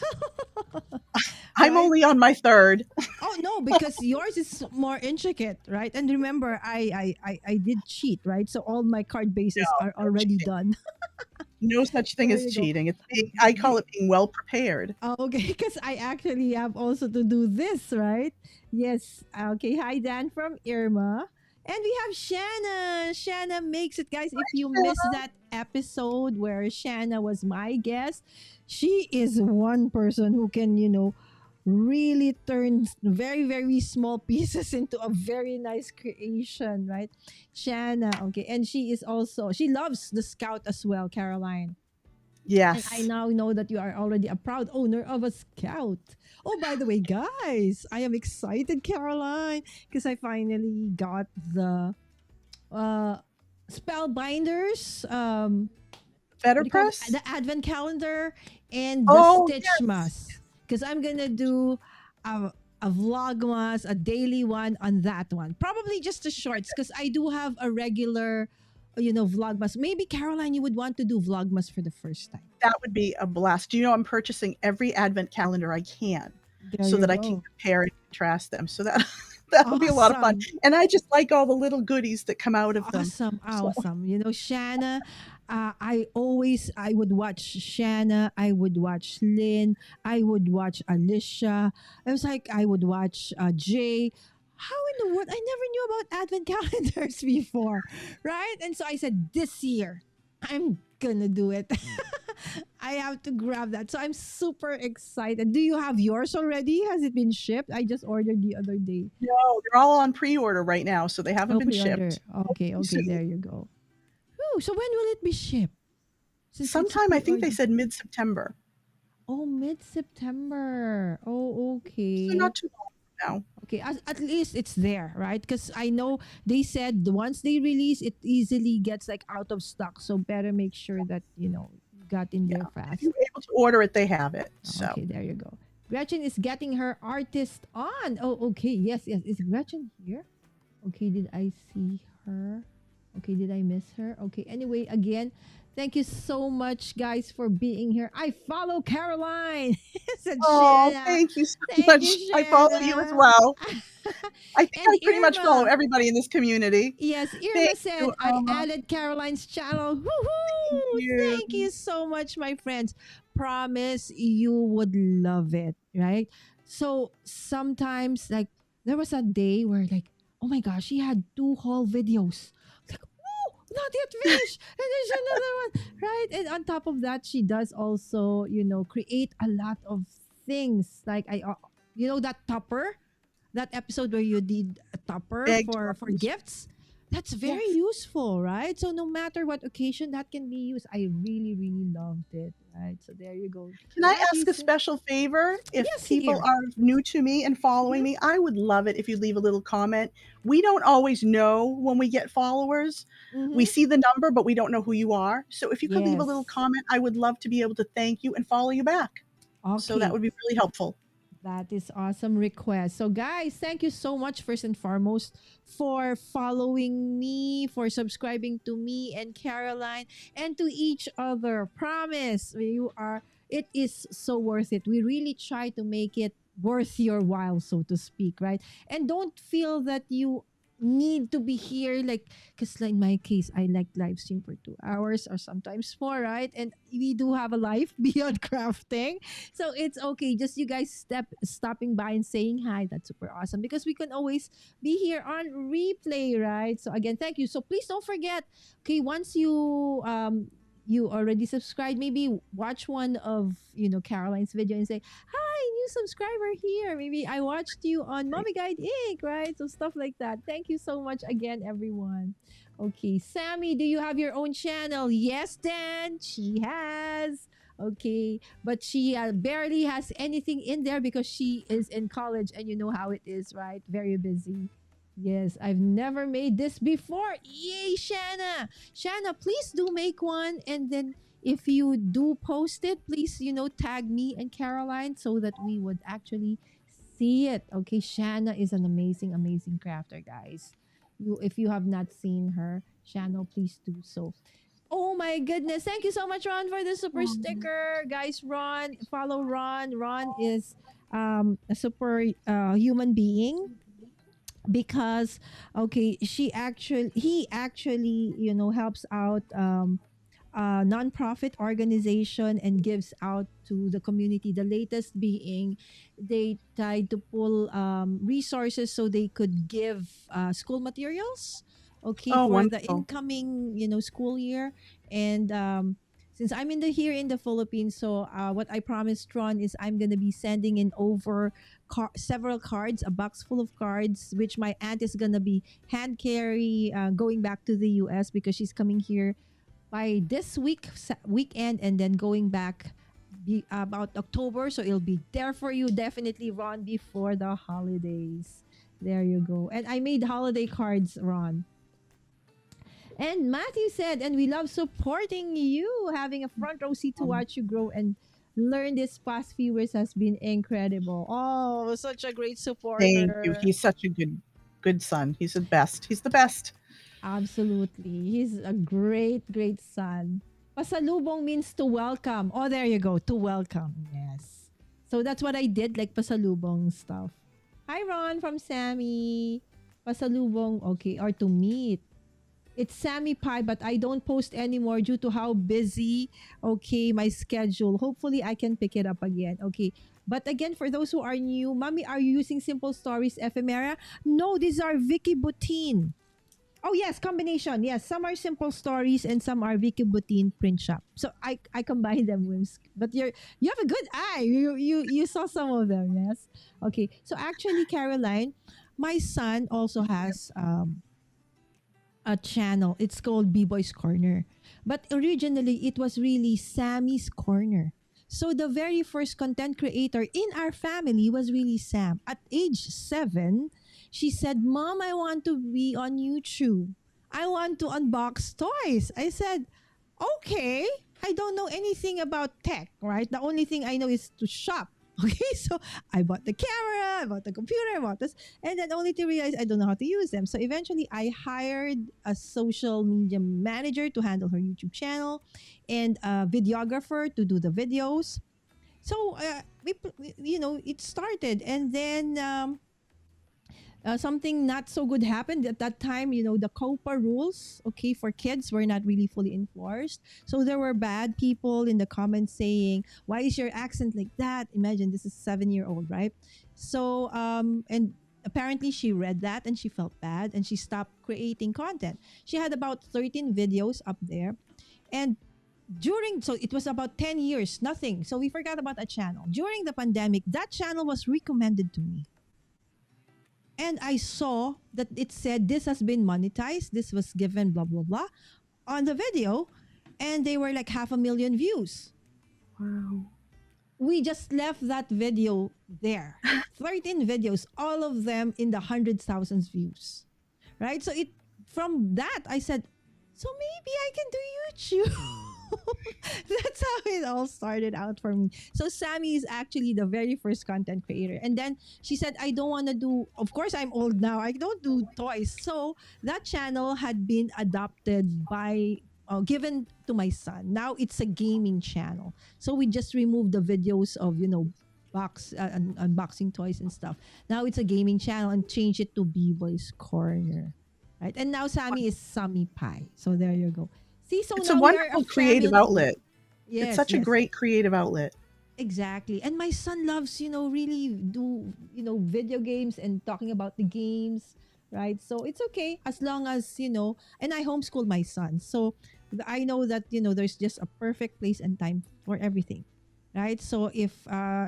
I'm right? only on my third. Oh no, because yours is more intricate, right? And remember, I did cheat, right? So all my card bases are No already cheating. done. No such thing There as you go. cheating. I call Be- it being well prepared. okay, because I actually have also to do this, right? Yes. Okay. Hi, Dan from Irma. And we have Shanna. Shanna makes it, guys. If you missed that episode where Shanna was my guest, she is one person who can, really turn very, very small pieces into a very nice creation, right? Shanna. Okay. And she loves the scout as well, Caroline. And I Yes. now know that you are already a proud owner of a scout. Oh, by the way, guys, I am excited, Caroline, because I finally got the uh, spellbinders. What do you call it? Letterpress? The advent calendar and the Oh, stitch yes. mask. Because I'm gonna do a a vlogmas, a daily one on that one. Probably just the shorts, because I do have a regular, vlogmas. Maybe Caroline, you would want to do vlogmas for the first time. That would be a blast. You know, I'm purchasing every advent calendar I can There so you that I can go. compare and contrast them. So that that'll be a lot of fun. Awesome. And I just like all the little goodies that come out of them. Awesome, So awesome. Shanna, I would watch Shanna, I would watch Lynn, I would watch Alicia. I was like, I would watch Jay. How in the world? I never knew about advent calendars before, right? And so I said, this year, I'm gonna do it. I have to grab that. So I'm super excited. Do you have yours already? Has it been shipped? I just ordered the other day. no, they're all on pre-order right now, so they haven't Oh, been pre-order. shipped. Okay, Hopefully okay, soon. there you go. Oh, so when will it be shipped? Since it's a Sometime I think they pre-order. said mid-September. Oh, mid-September. Oh, So okay. not too long now. Okay, at least it's there, right? Because I know they said once they release, it easily gets like out of stock. So better make sure that, you got in Yeah. there If fast. you're able to order it, they have it. So Okay, there you go. Gretchen is getting her artist on. Oh, okay. Yes, yes. Is Gretchen here? Okay, did I see her? Okay, did I miss her? Okay, anyway, again, thank you so much, guys, for being here. I follow Caroline, said oh, Shanna. thank you so Thank you, much. I follow you as Shanna. well. I think And I pretty much follow Irma. everybody in this community. Yes, Thank Irma you, said I Irma. added Caroline's channel. Thank Woohoo! you. Thank you so much, my friends. Promise you would love it, right? So sometimes, like, there was a day where, like, oh my gosh, she had two whole videos. Like, oh, not yet finished. And there's another one, right? And on top of that, she does also, create a lot of things. Like, that topper, that episode where you did a topper Beg for toppers. gifts, That's very Yes. useful, right? So no matter what occasion that can be used, I really, really loved it, right? So there you go. Can I Matthew ask a said, special favor? If yes, people dear. are new to me and following me, I would love it if you leave a little comment. We don't always know when we get followers. We Mm-hmm. see the number, but we don't know who you are. So if you could leave a little Yes. comment, I would love to be able to thank you and follow you back. So that Okay. would be really helpful. That is awesome request. So guys, thank you so much first and foremost for following me, for subscribing to me and Caroline and to each other. Promise you are it is so worth it. We really try to make it worth your while, so to speak, right? And don't feel that you need to be here like because in my case I like live stream for 2 hours or sometimes more, right? And we do have a life beyond crafting, so it's okay. Just you guys stopping by and saying hi. That's super awesome because we can always be here on replay, right? So again, thank you. So please don't forget. Okay, once you already subscribed, maybe watch one of Caroline's video and say, "Hi, new subscriber here. Maybe I watched you on Mommy Guide Inc." Right? So stuff like that. Thank you so much again, everyone. Okay, Sammy, do you have your own channel? Yes, Dan, she has. Okay, but she barely has anything in there because she is in college and you know how it is, right? Very busy. Yes, I've never made this before. Yay, Shanna! Shanna, please do make one, and then if you do post it, please tag me and Caroline so that we would actually see it. Okay, Shanna is an amazing, amazing crafter, guys. If you have not seen her, Shanna, please do so. Oh my goodness. Thank you so much, Ron, for the super sticker. Guys, Ron, follow Ron. Ron is a super human being because he actually helps out a nonprofit organization and gives out to the community. The latest being they tried to pull resources so they could give school materials, okay, Oh, for the wonderful. incoming school year. And since I'm here in the Philippines, so what I promised Ron is I'm gonna be sending in over several cards, a box full of cards, which my aunt is gonna be hand carry going back to the U.S. because she's coming here by this weekend and then going back about October. So it'll be there for you, definitely, Ron, before the holidays. There you go. And I made holiday cards, Ron. And Matthew said, and we love supporting you. Having a front row seat to watch you grow and learn this past few years has been incredible. Oh, such a great Thank you. supporter. He's such a good son. He's the best. He's the best. Absolutely. He's a great, great son. Pasalubong means to welcome. Oh, there you go. To welcome. Yes. So that's what I did, like pasalubong stuff. Hi, Ron from Sammy. Pasalubong. Okay. Or to meet. It's Sammy Pie, but I don't post anymore due to how busy, okay, my schedule. Hopefully, I can pick it up again. Okay. But again, for those who are new, Mommy, are you using Simple Stories ephemera? No, these are Vicky Butin. Oh yes, combination. Yes, some are Simple Stories and some are Vicky Butin print shop. So I combine them with. But you have a good eye. You saw some of them. Yes. Okay. So actually, Caroline, my son also has a channel. It's called B-Boy's Corner. But originally, it was really Sammy's Corner. So the very first content creator in our family was really Sam. At age 7, she said, "Mom, I want to be on YouTube. I want to unbox toys." I said, "Okay." I don't know anything about tech, right? The only thing I know is to shop. Okay, so I bought the camera, I bought the computer, I bought this, and then only to realize I don't know how to use them. So eventually, I hired a social media manager to handle her YouTube channel, and a videographer to do the videos. So it started, and then something not so good happened at that time. The COPA rules, okay, for kids were not really fully enforced. So there were bad people in the comments saying, "Why is your accent like that?" Imagine this is 7-year-old, right? So and apparently she read that and she felt bad and she stopped creating content. She had about 13 videos up there, and so it was about 10 years, nothing. So we forgot about a channel. During the pandemic, that channel was recommended to me, and I saw that it said this has been monetized. This was given blah blah blah on the video, and they were like 500,000 views. Wow. We just left that video there. 13 videos, all of them in the hundreds thousands views. Right? So it from that I said, so maybe I can do YouTube. That's how it all started out for me. So Sammy is actually the very first content creator. And then she said, I don't want to do, of course, I'm old now. I don't do toys. So that channel had been adopted by, given to my son. Now it's a gaming channel. So we just removed the videos of, unboxing toys and stuff. Now it's a gaming channel and change it to B-Boy's Corner. Right? And now Sammy is Sammy Pie. So there you go. See, so It's a now we're wonderful a creative family. outlet. Yes, It's such a yes, great creative outlet. exactly. And my son loves, really do, video games and talking about the games, right? So it's okay as long as, and I homeschool my son. So I know that, there's just a perfect place and time for everything, right? So if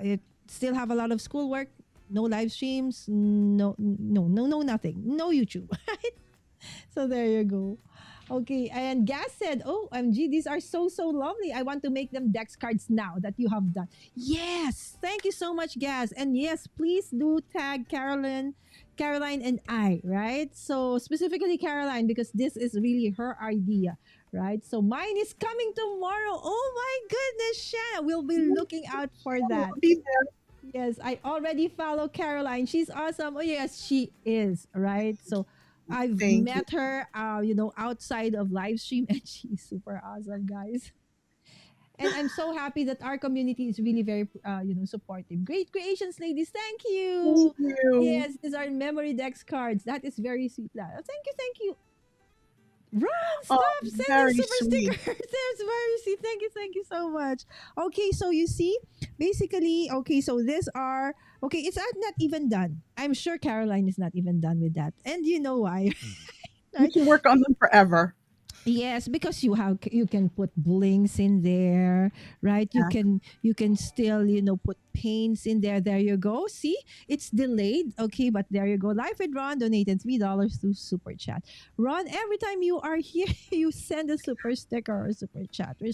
it still have a lot of schoolwork, no live streams, no, nothing, no YouTube, right? So there you go. Okay, and Gas said, "Oh, MG, these are so lovely. I want to make them Dex cards now that you have done." Yes, thank you so much, Gas. And yes, please do tag Caroline, and I. Right. So specifically Caroline because this is really her idea. Right. So mine is coming tomorrow. Oh my goodness, Shanna, we'll be looking out for that. I'll be there. Yes, I already follow Caroline. She's awesome. Oh yes, she is, right? So I've Thank you. met her outside of live stream and she's super awesome, guys. And I'm so happy that our community is really very supportive. Great creations, ladies. Thank Thank you. you. Yes, these are memory dex cards. That is very sweet. Thank you. Ron, Oh, stop sending very super sweet. stickers. There's mercy. Thank you so much. Okay, so you see, basically, okay, so these are okay. It's not even done. I'm sure Caroline is not even done with that, and you know why, You right? can work on them forever. Yes, because you can put blinks in there, right? Yeah. You can still put paints in there. There you go. See, it's delayed. Okay, but there you go. Life with Ron donated $3 to super chat. Ron, every time you are here, you send a super sticker or a super chat. We're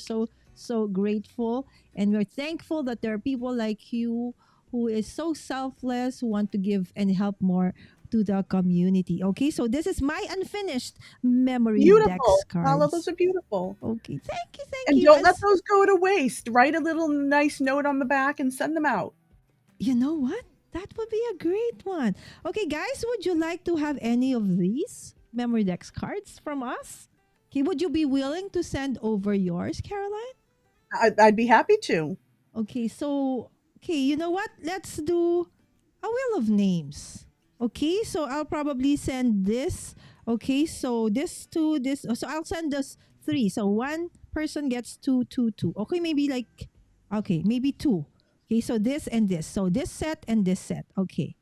so grateful and we're thankful that there are people like you who is so selfless, who want to give and help more to the community. Okay, so this is my unfinished memory Beautiful. dex All of those cards. are beautiful. Okay, thank And you. don't let As those go to waste. Write a little nice note on the back and send them out. you know what? That would be a great one. Okay, guys, would you like to have any of these memory dex cards from us? Okay, would you be willing to send over yours, Caroline? I'd be happy to. Okay, so you know what? Let's do a wheel of names. Okay, so I'll probably send this. Okay, so this two, this. So I'll send this three. So one person gets two. Okay, maybe like, okay, maybe two. Okay, so this and this. So this set and this set. Okay,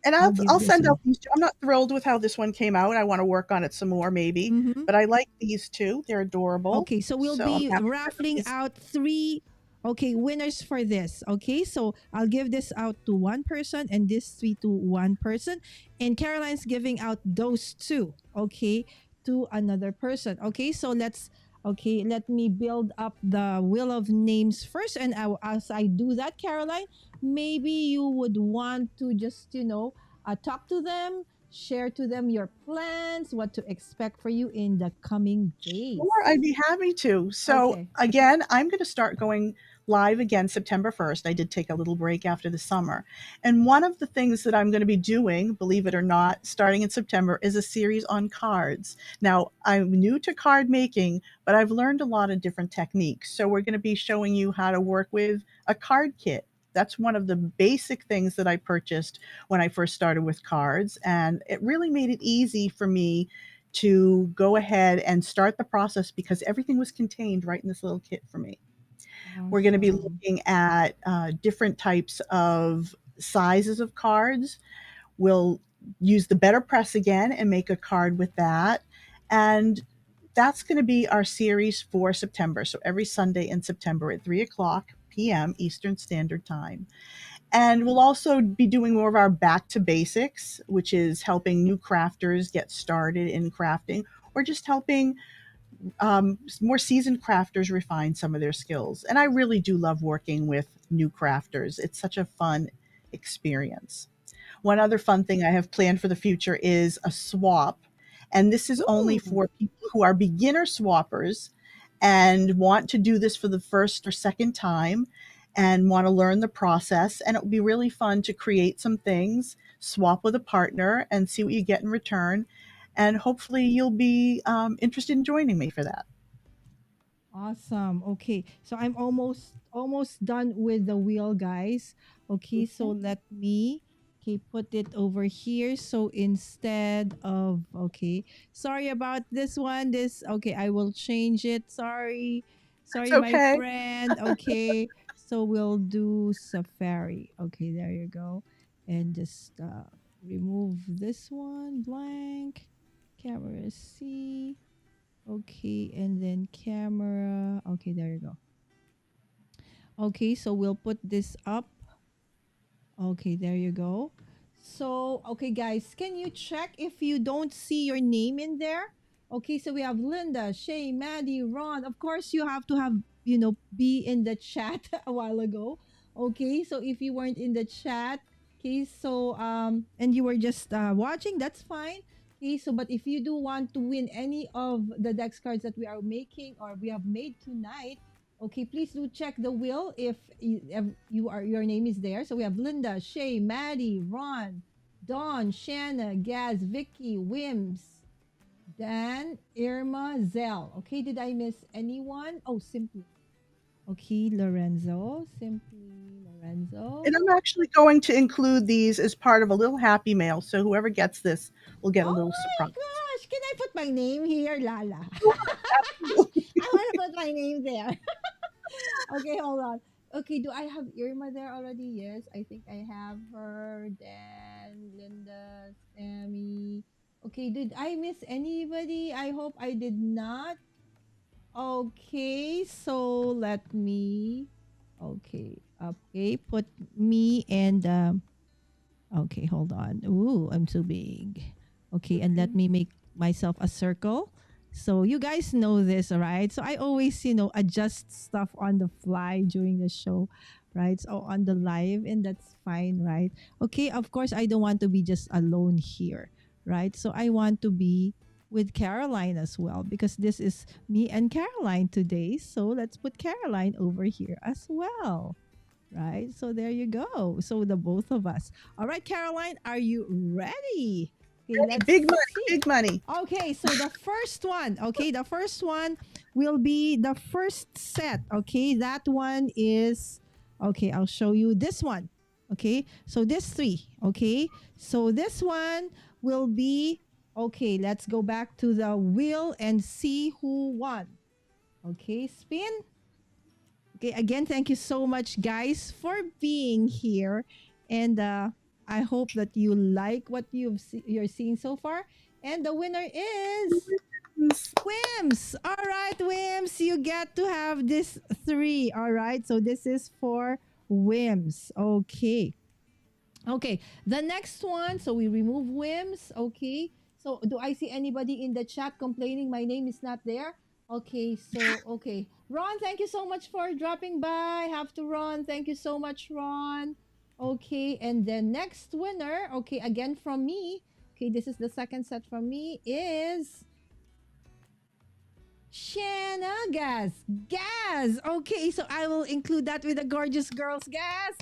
And I'll I'll give this send one. out these two. I'm not thrilled with how this one came out. I want to work on it some more, maybe. Mm-hmm. But I like these two. They're adorable. Okay, so we'll So I'm be happy for raffling these. out three winners for this. Okay, so I'll give this out to one person and this three to one person. And Caroline's giving out those two, okay, to another person. Okay, so let me build up the wheel of names first. And as I do that, Caroline, maybe you would want to just, talk to them, share to them your plans, what to expect for you in the coming days. Sure, I'd be happy to. So Okay. again, I'm going to start going live again September 1st. I did take a little break after the summer. And one of the things that I'm going to be doing, believe it or not, starting in September is a series on cards. Now, I'm new to card making, but I've learned a lot of different techniques. So we're going to be showing you how to work with a card kit. That's one of the basic things that I purchased when I first started with cards. And it really made it easy for me to go ahead and start the process because everything was contained right in this little kit for me. We're going to be Awesome. looking at different types of sizes of cards. We'll use the Better Press again and make a card with that. And that's going to be our series for September. So every Sunday in September at 3 o'clock p.m. Eastern Standard Time. And we'll also be doing more of our back to basics, which is helping new crafters get started in crafting, or just helping more seasoned crafters refine some of their skills. And I really do love working with new crafters. It's such a fun experience. One other fun thing I have planned for the future is a swap. And this is only Ooh. for people who are beginner swappers and want to do this for the first or second time and want to learn the process. And it will be really fun to create some things, swap with a partner, and see what you get in return. And hopefully, you'll be interested in joining me for that. Awesome. Okay. So I'm almost done with the wheel, guys. Okay, so Okay. let me put it over here. So instead of sorry about this one. This I will change it. Sorry. It's Sorry, my okay. friend. Okay. So we'll do safari. Okay, there you go. And just remove this one blank. Camera C. Okay, and then camera. Okay, there you go. Okay, so we'll put this up. Okay, there you go. So, okay, guys, can you check if you don't see your name in there? Okay, so we have Linda, Shay, Maddie, Ron. Of course, you have to have, be in the chat a while ago. Okay, so if you weren't in the chat, okay, so, and you were just watching, that's fine. Okay, so, but if you do want to win any of the Dex cards that we are making or we have made tonight, okay, please do check the wheel if you are your name is there. So we have Linda, Shay, Maddie, Ron, Dawn, Shanna, Gaz, Vicky, Wims, Dan, Irma, Zell. Okay, did I miss anyone? Oh, Simply. Okay, Lorenzo, Simply Lorenzo. And I'm actually going to include these as part of a little happy mail. So whoever gets this will get a Oh little my surprise. gosh, can I put my name here, Lala? Absolutely. I want to put my name there. Okay, hold on. Okay, do I have Irma there already? Yes, I think I have her. Dan, Linda, Sammy. Okay, did I miss anybody? I hope I did not. Okay, so let me. Okay, put me and okay, hold on. Ooh, I'm too big. Okay, and let Okay. me make myself a circle. So you guys know this, all right? So I always, adjust stuff on the fly during the show, right? So on the live, and that's fine, right? Okay, of course, I don't want to be just alone here, right? So I want to be with Caroline as well because this is me and Caroline today. So let's put Caroline over here as well, right? So there you go. So the both of us. All right, Caroline, are you ready? Okay, Ready? let's Big money, see. big money. Okay, so the first one, the first one will be the first set. Okay, that one is, I'll show you this one. Okay, so this three. Okay, so this one will be, let's go back to the wheel and see who won. Okay, spin. Okay, again, thank you so much, guys, for being here. And I hope that you like what you're seeing so far. And the winner is Wims. All right, Wims, you get to have this three. All right, so this is for Wims. Okay. Okay, the next one. So we remove Wims. Okay. So do I see anybody in the chat complaining my name is not there? Okay, so Ron, thank you so much for dropping by. Have to run. Thank you so much, Ron. Okay, and then next winner, again from me. Okay, this is the second set from me is Shanna Gas. Gas. Okay, so I will include that with the gorgeous girls. Gas.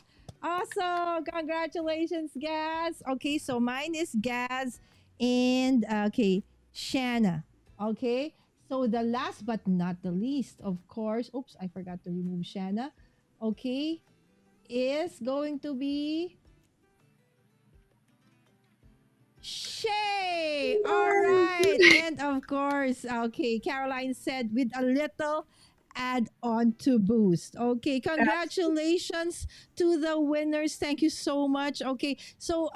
Awesome. Congratulations, Gas. Okay, so mine is Gas and Shanna. Okay. So the last but not the least, of course, oops, I forgot to remove Shanna. Okay, is going to be Shay. All right. And of course, Caroline said with a little add on to boost. Okay, congratulations to the winners. Thank you so much. Okay, so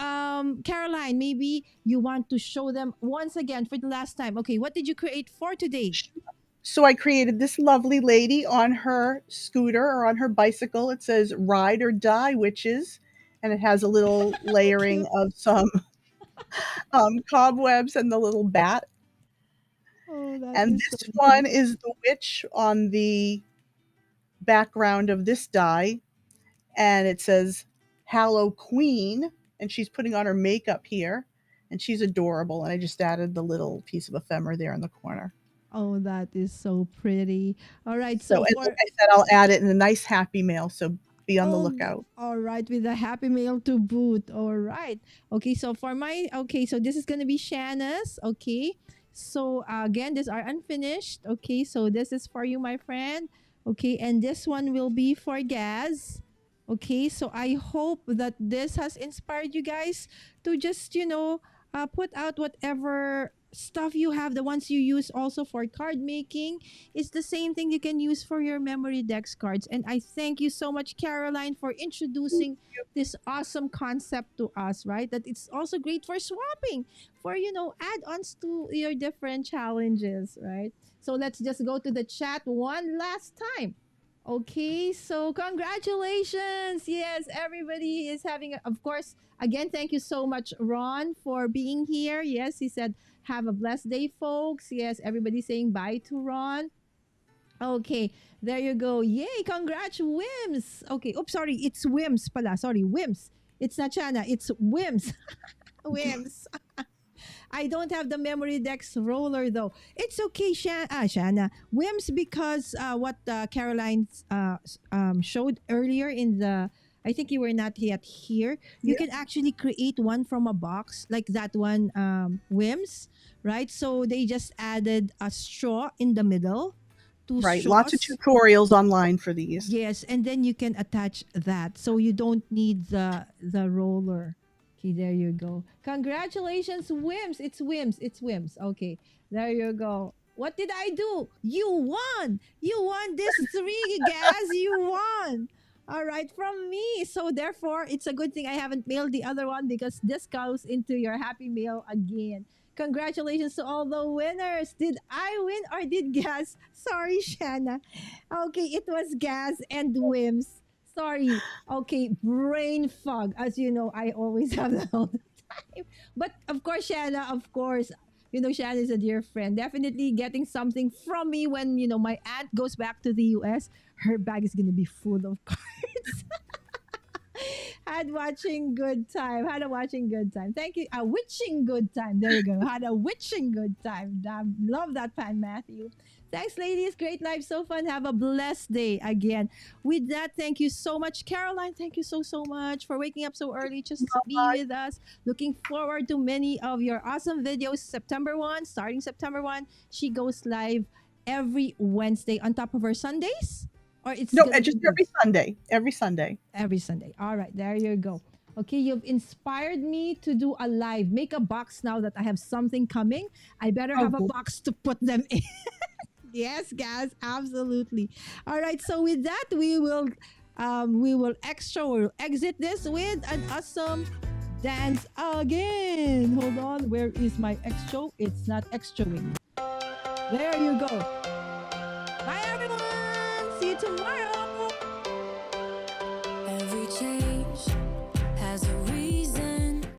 Caroline, maybe you want to show them once again for the last time. Okay, what did you create for today? So I created this lovely lady on her scooter or on her bicycle. It says "Ride or Die, Witches," and it has a little layering Cute. of some cobwebs and the little bat. Oh, that And is so this one cute. is the witch on the background of this die, and it says Hallow Queen, and she's putting on her makeup here, and she's adorable. And I just added the little piece of ephemera there in the corner. Oh, that is so pretty. All right. So, So and like for I said, I'll add it in a nice happy mail. So be on the oh, lookout. all right, with a happy mail to boot. All right. Okay, so for my okay, so this is gonna be Shanna's. Okay. So again, these are unfinished. Okay, so this is for you, my friend. Okay, and this one will be for Gaz. Okay, so I hope that this has inspired you guys to just, put out whatever stuff you have, the ones you use also for card making. It's the same thing you can use for your memory Dex cards. And I thank you so much, Caroline, for introducing this awesome concept to us, right? That it's also great for swapping, for, add-ons to your different challenges, right? So let's just go to the chat one last time. Okay, so congratulations. Yes, everybody is having, of course, again, thank you so much, Ron, for being here. Yes, he said, have a blessed day, folks. Yes, everybody saying bye to Ron. Okay, there you go. Yay, congrats, Wims. Okay, oops, sorry, it's Wims pala. Sorry, Wims. It's not Chana, it's Wims. Wims. I don't have the memory Dex roller though. It's okay, Shana. Wims, because what Caroline showed earlier in the. I think you were not yet here. You Yeah. can actually create one from a box like that one, Wims, right? So they just added a straw in the middle, two Right. Lots of straws. tutorials online for these. Yes, and then you can attach that, so you don't need the roller. Okay, there you go. Congratulations, Wims. It's Wims. It's Wims. Okay, there you go. What did I do? You won. You won this three, Gaz. You won. All right, from me. So therefore, it's a good thing I haven't mailed the other one because this goes into your happy mail again. Congratulations to all the winners. Did I win or did Gaz? Sorry, Shanna. Okay, it was Gaz and Wims. Sorry. Okay, brain fog. As you know, I always have that all the time. But of course, Shanna, of course, Shanna is a dear friend. Definitely getting something from me when, my aunt goes back to the US. Her bag is going to be full of cards. Had watching good time. Had a watching good time. Thank you. A witching good time. There you go. Had a witching good time. Damn, love that pan, Matthew. Thanks, ladies. Great life. So fun. Have a blessed day again. With that, thank you so much, Caroline. Thank you so, so much for waking up so early just to be with us. Looking forward to many of your awesome videos. September 1, starting September 1, she goes live every Wednesday on top of her Sundays. Or it's No, gonna just be every Sunday. Every Sunday. every Sunday. All right, there you go. Okay, you've inspired me to do a live. Make a box now that I have something coming. I better have a Oh, box to put them in. Yes, guys, absolutely. All right, so with that, we'll exit this with an awesome dance again. Hold on, where is my extra? It's not extraing. There you go. Bye, everyone. See you tomorrow. Every change